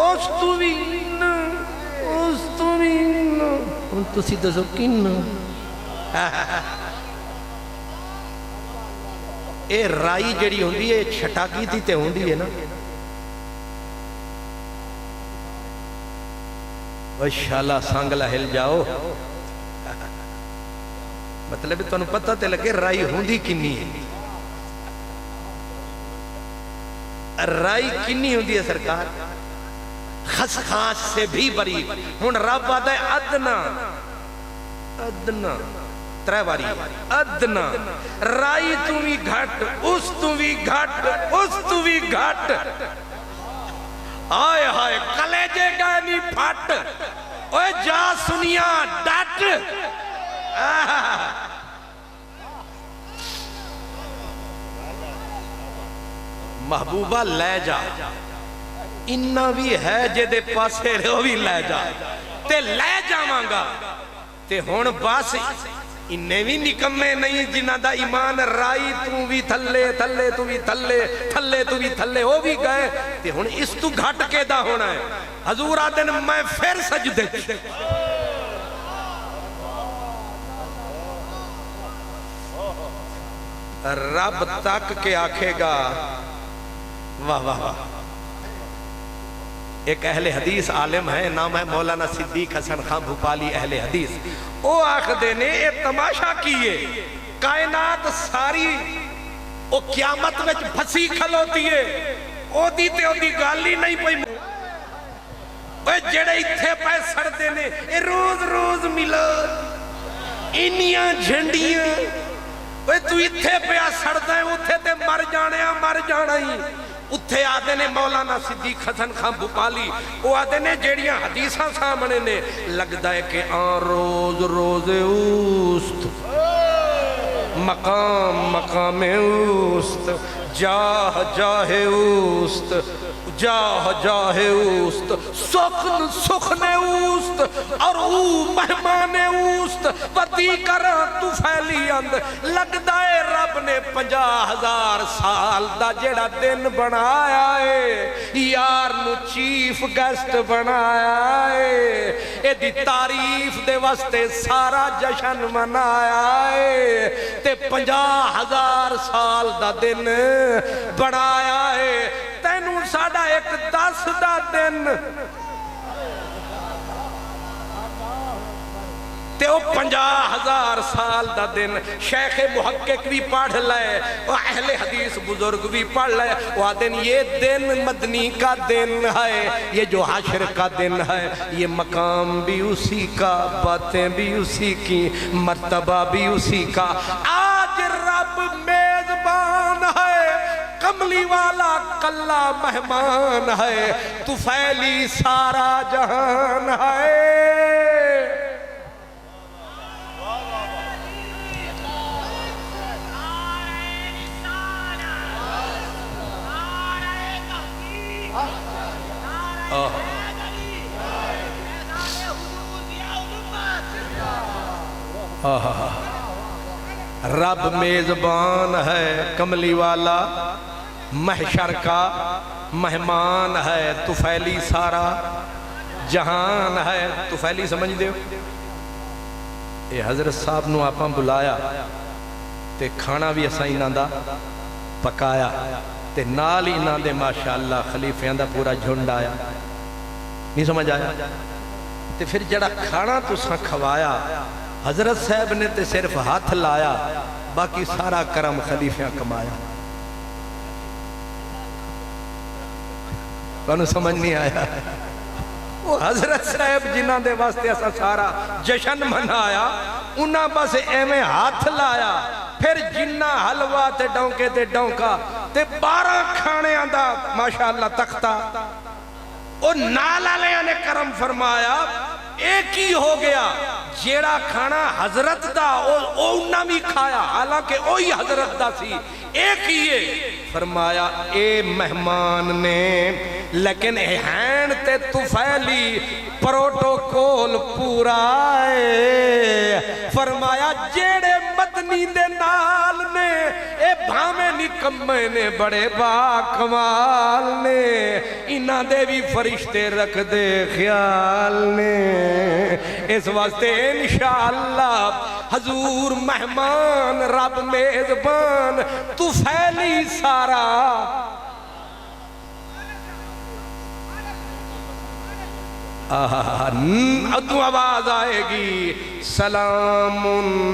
اس تو بھی انہ اس تو بھی انہ ان تو سیدھا سو کنہ اے رائی جڑی ہوندی ہے چھٹاکی تھی تے ہوندی ہے نا وشالہ سانگلہ ہل جاؤ مطلب تو انہوں پتہ تے لگے رائی ہوندی کنی ہے رائی کنی ہوندی ہے سرکار خسخاس سے بھی بری ہون رب آدھا ہے ادنا ادنا تریواری ادنا رائی تو بھی گھٹ اس تو بھی گھٹ اس تو بھی گھٹ آئے ہائے کلیجے گانی پھٹ اوے جا سنیا ڈٹ محبوبہ لے جا انہا بھی ہے جدے پاسے رو بھی لے جا تے لے جاوانگا تے ہون باس انہیں بھی نکمے نہیں جنہ دا ایمان رائی تو بھی تھلے تھلے تو بھی تھلے تھلے تو بھی تھلے ہو بھی گئے تے ہون اس تو گھٹ کے دا ہونا ہے حضور آدن میں پھر سجدے رب تک کے آکھے گا واہ واہ واہ ایک اہل حدیث عالم ہے نام ہے مولانا صدیق حسن خان بھوپالی اہل حدیث او آخدے نے ایک تماشا کیے کائنات ساری او قیامت میں پھسی کھلوتی ہے او دیتے او دی گالی نہیں پئی اے جڑے اتھے پہ سڑ دینے اے روز روز ملا انیاں جھنڈیاں اے تو اتھے پہ سڑ دیں اتھے تے مر جانا ہی اتھے آدھے نے مولانا صدیق حسن خان بھوپالی وہ آدھے نے جیڑیاں حدیثاں سامنے نے لگ دائے کہ آن روز روز اوست مقام مقام اوست جاہ جاہ اوست جاہ جاہ اوست سخن سخن اوست اور او مہمان اوست پتی کران تو پھیلی اند لگ دائے رب نے 50,000 سال دا جیڑا دن بنایا ہے یار نو چیف گیسٹ بنایا ہے اے دی تعریف دے واسطے سارا جشن منایا ہے تے 50,000 سال دا دن بنایا ہے تینوں ساڑھا ایک 10 دا دن تے او 50,000 سال دا دن شیخ محقق بھی پڑھ لائے وہ اہل حدیث بزرگ بھی پڑھ لائے وہ دن یہ دن مدنی کا دن ہے یہ جو حشر کا دن ہے یہ مقام بھی اسی کا باتیں بھی اسی کی مرتبہ بھی اسی کا آج رب میزبان ہے کملی والا کلا مہمان ہے طفیلی سارا جہان ہے رب میزبان ہے کملی والا محشر کا مہمان ہے طفیلی سارا جہان ہے طفیلی سمجھ دے اے حضرت صاحب نو آپاں بلایا تے کھانا بھی اسا انہاں دا پکایا تے نال انہاں دے ماشاءاللہ خلیفیاں دا پورا جھنڈ آیا نہیں سمجھ آیا تے پھر جڑا کھانا تساں کھوایا حضرت صاحب نے تے صرف ہاتھ لایا باقی سارا کرم خلیفیاں کمایا کانو سمجھ نہیں آیا وہ حضرت صاحب جنہاں دے واسطے ایسا سارا جشن منایا انہاں بس ایمیں ہاتھ لایا پھر جنہ حلوہ تے ڈونکا تے 12 کھانے آندہ ماشاءاللہ تختہ اور نالا لیاں نے کرم فرمایا ایک ہی ہو گیا جیڑا کھانا حضرت دا انہاں بھی کھایا حالانکہ اوہی حضرت دا سی ایک ہی ہے فرمایا اے مہمان نے لیکن ہین تے طفیلی پروٹوکول پورا ہے فرمایا جیڑے مدنی دے نال نے اے بھامے نکمے نے بڑے باکمال نے انہاں دے بھی فرشتے رکھ دے خیال نے اس واسطے انشاءاللہ حضور مہمان رب میزبان طفیلی سارا ادو آواز آئے گی سلام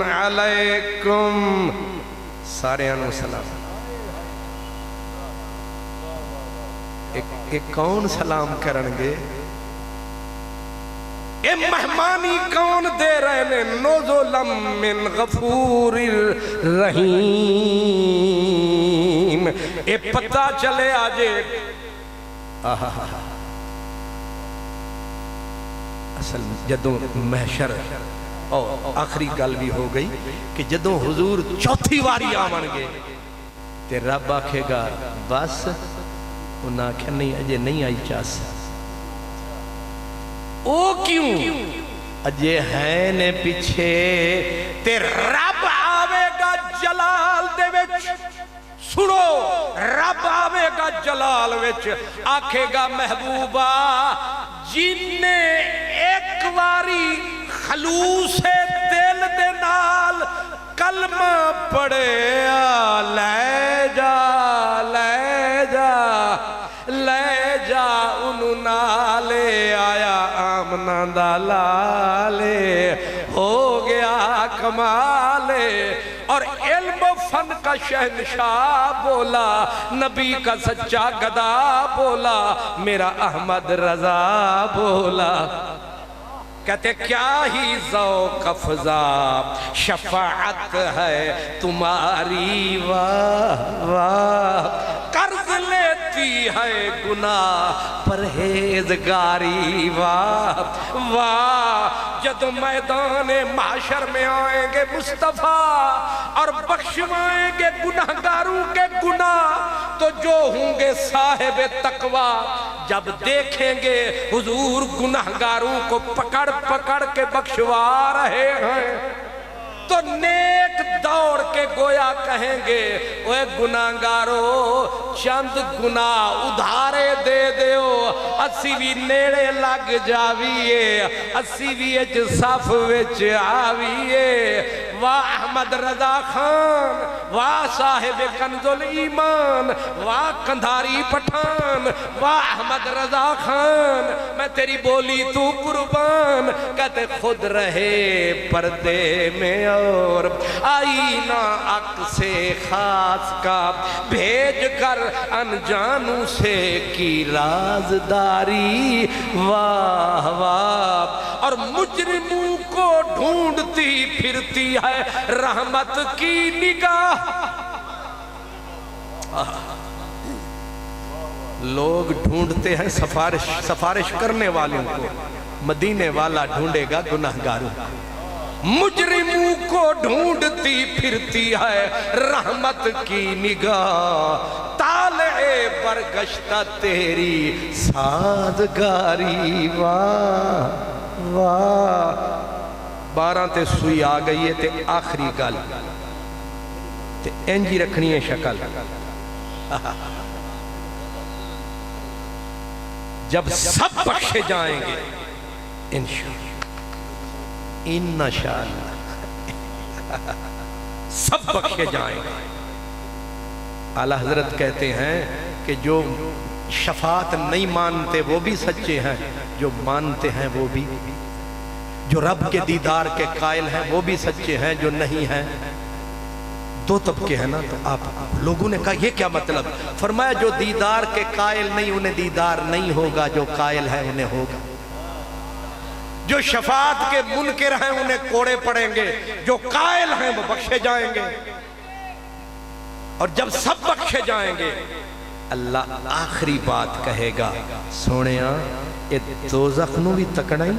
علیکم سارے انو سلام ایک کون سلام کرنگے اے مہمانی کون دے رہے نے نزلم من غفور الرحیم اے پتہ چلے آجے اصل جدوں محشر آخری گل بھی ہو گئی کہ جدوں حضور چوتھی واری آمن گے تے رب آکھے گا بس، انہاں آکھے نہیں اجے نہیں آئی چاس، او کیوں اجے ہیں نے پیچھے، تے رب آوے گا جلال دے وچ، سنو رب آوے گا جلال وچ، آکھے گا محبوبہ جن نے ایک واری خلوص دل دے نال کلمہ پڑھے لے جا لے جا لے جا انہوں نالے آیا آمنہ دا لالے ہو گیا کمالے، اور علم و فن کا شہنشاہ بولا، نبی کا سچا گدا بولا، میرا احمد رضا بولا، کہتے کیا ہی ذوق افزا شفاعت ہے تمہاری، واہ واہ قرض لیتی ہے گناہ پرہیزگاری، واہ واہ جد میدان محشر میں آئیں گے مصطفیٰ اور بخشوائیں گے گناہگاروں کے گناہ، تو جو ہوں گے صاحب تقویٰ جب دیکھیں گے حضور گناہگاروں کو پکڑ پکڑ کے بخشوا رہے ہیں، تو نیک دوڑ کے گویا کہیں گے اوے گناہگارو چند گناہ ادھارے دے دیو، اسی بھی نیڑے لگ جاویے، اسی بھی اچ صف وچ آویے، واہ احمد رضا خان، واہ صاحب کنز الایمان، واہ کندھاری پٹھان، واہ احمد رضا خان، میں تیری بولی تو قربان، کہتے خود رہے پردے میں اور آئینہ عکس خاص کا بھیج کر انجانوں سے کی رازداری، واہ واہ اور مجرموں کو ڈھونڈتی پھرتی ہے رحمت کی نگاہ، لوگ ڈھونڈتے ہیں سفارش کرنے والوں کو، مدینے والا ڈھونڈے گا گناہگاروں، مجرموں کو ڈھونڈتی پھرتی ہے رحمت کی نگاہ، طالع برگشتہ تیری سازگاری، واہ واہ 12 تے سوئی آ گئی ہے تے آخری گل تے انجی رکھنی ہے شکل، جب سب بخشے جائیں گے انشاءاللہ سب بخشے جائیں گے، اعلیٰ حضرت کہتے ہیں کہ جو شفاعت نہیں مانتے وہ بھی سچے ہیں، جو مانتے ہیں وہ بھی، جو رب کے دیدار کے قائل ہیں وہ بھی سچے ہیں، جو نہیں ہیں دو طبقے ہیں نا۔ تو آپ لوگوں نے کہا یہ کیا مطلب؟ فرمایا جو دیدار کے قائل نہیں انہیں دیدار نہیں ہوگا، جو قائل ہے انہیں ہوگا، جو شفاعت کے منکر ہیں انہیں کوڑے پڑیں گے، جو قائل ہیں وہ بخشے جائیں گے، اور جب سب بخشے جائیں گے اللہ آخری بات کہے گا، سونیاں اے دوزخ نو بھی تکنا ہی،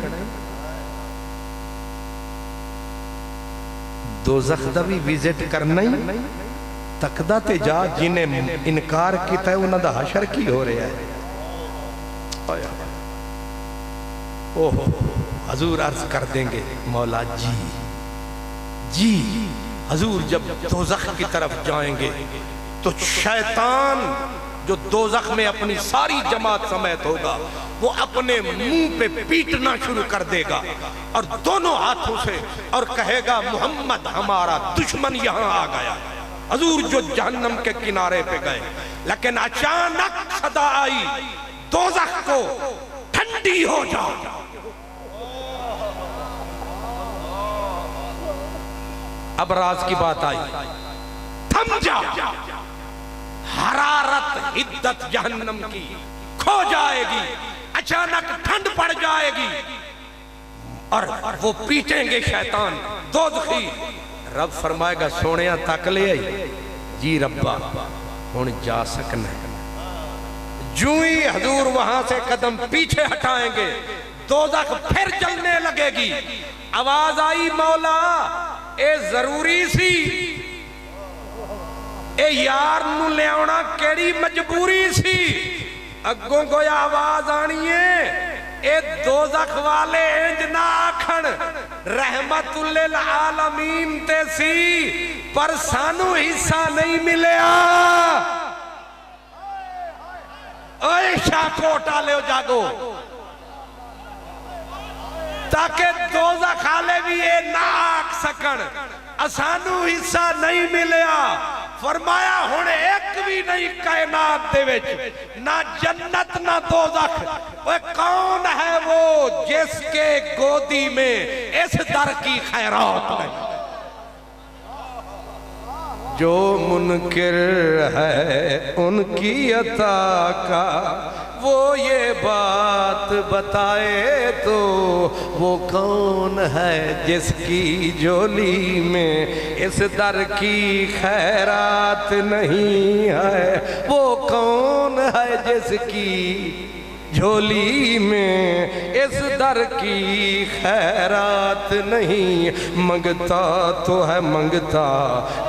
دوزخ دا بھی ویزٹ کرنا ہی، تکدہ تے جا جنہیں انکار کیتا ہے انہاں دا حشر کی ہو رہا ہے۔ اوہ حضور عرض کر دیں گے مولا جی جی، حضور جب دوزخ کی طرف جائیں گے تو شیطان جو دوزخ میں اپنی ساری جماعت سمیت ہوگا وہ اپنے منہ پہ پیٹنا شروع کر دے گا اور دونوں ہاتھوں سے، اور کہے گا محمد ہمارا دشمن یہاں آ گیا۔ حضور جو جہنم کے کنارے پہ گئے، لیکن اچانک صدا آئی دوزخ کو ٹھنڈی ہو جاؤ، اب راز کی بات آئی، تھم جا، حرارت حدت جہنم کی کھو جائے گی، اچانک ٹھنڈ پڑ جائے گی اور وہ پیٹیں گے شیطان دوزخی۔ رب فرمائے گا سونیاں تک لے آئی جی ربا ہن جا سکنا ہے۔ جو ہی حضور وہاں سے قدم پیچھے ہٹائیں گے دوزخ پھر جلنے لگے گی، آواز آئی مولا اے ضروری سی، اے یار نو لے آنا کیڑی مجبوری سی اگوں کوئی آواز آنی ہے اے دوزخ والے انج نہ آکھن رحمت للعالمین تے سی پر سانو حصہ نہیں ملیا اے شاکوٹا لے جاگو تاکہ دوزخ والے بھی اے نہ آکھ سکن اسانو حصہ نہیں ملیا فرمایا ہونے ایک بھی نہیں کائنات دے وچ نہ جنت نہ دوزخ وہ کون ہے وہ جس کے گودی میں اس در کی خیرات نہیں جو منکر ہے ان کی عطا کا وہ یہ بات بتائے تو وہ کون ہے جس کی جھولی میں اس در کی خیرات نہیں ہے وہ کون ہے جس کی جھولی میں اس در کی خیرات نہیں منگتا تو ہے منگتا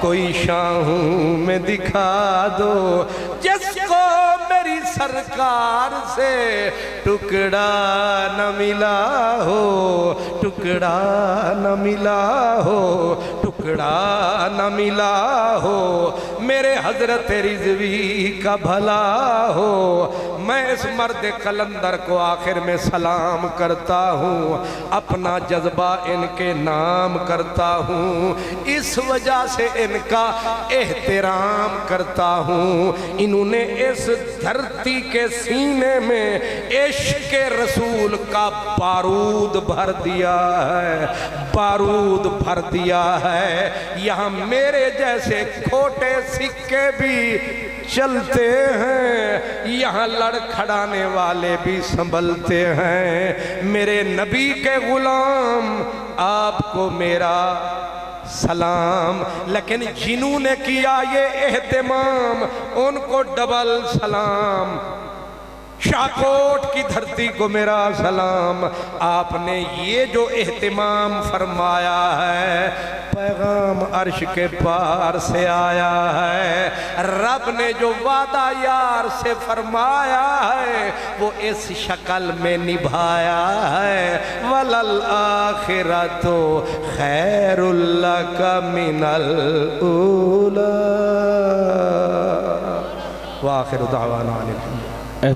کوئی شاہوں میں دکھا دو جس کو میری سرکار سے ٹکڑا نہ ملا ہو ٹکڑا نہ ملا ہو ٹکڑا نہ ملا ہو میرے حضرت رضوی کا بھلا ہو میں اس مرد قلندر کو آخر میں سلام کرتا ہوں اپنا جذبہ ان کے نام کرتا ہوں اس وجہ سے ان کا احترام کرتا ہوں انہوں نے اس دھرتی کے سینے میں عشق رسول کا بارود بھر دیا ہے بارود بھر دیا ہے یہاں میرے جیسے کھوٹے سکے بھی چلتے ہیں یہاں لڑکھڑانے والے بھی سنبھلتے ہیں میرے نبی کے غلام آپ کو میرا سلام لیکن جنہوں نے کیا یہ اہتمام ان کو ڈبل سلام شاکوٹ کی دھرتی کو میرا سلام آپ نے یہ جو اہتمام فرمایا ہے پیغام عرش کے پار سے آیا ہے رب نے جو وعدہ یار سے فرمایا ہے وہ اس شکل میں نبھایا ہے وَلَلْآخِرَةُ خَيْرٌ لَكَ مِنَ الْأُولَى وآخر دعوانا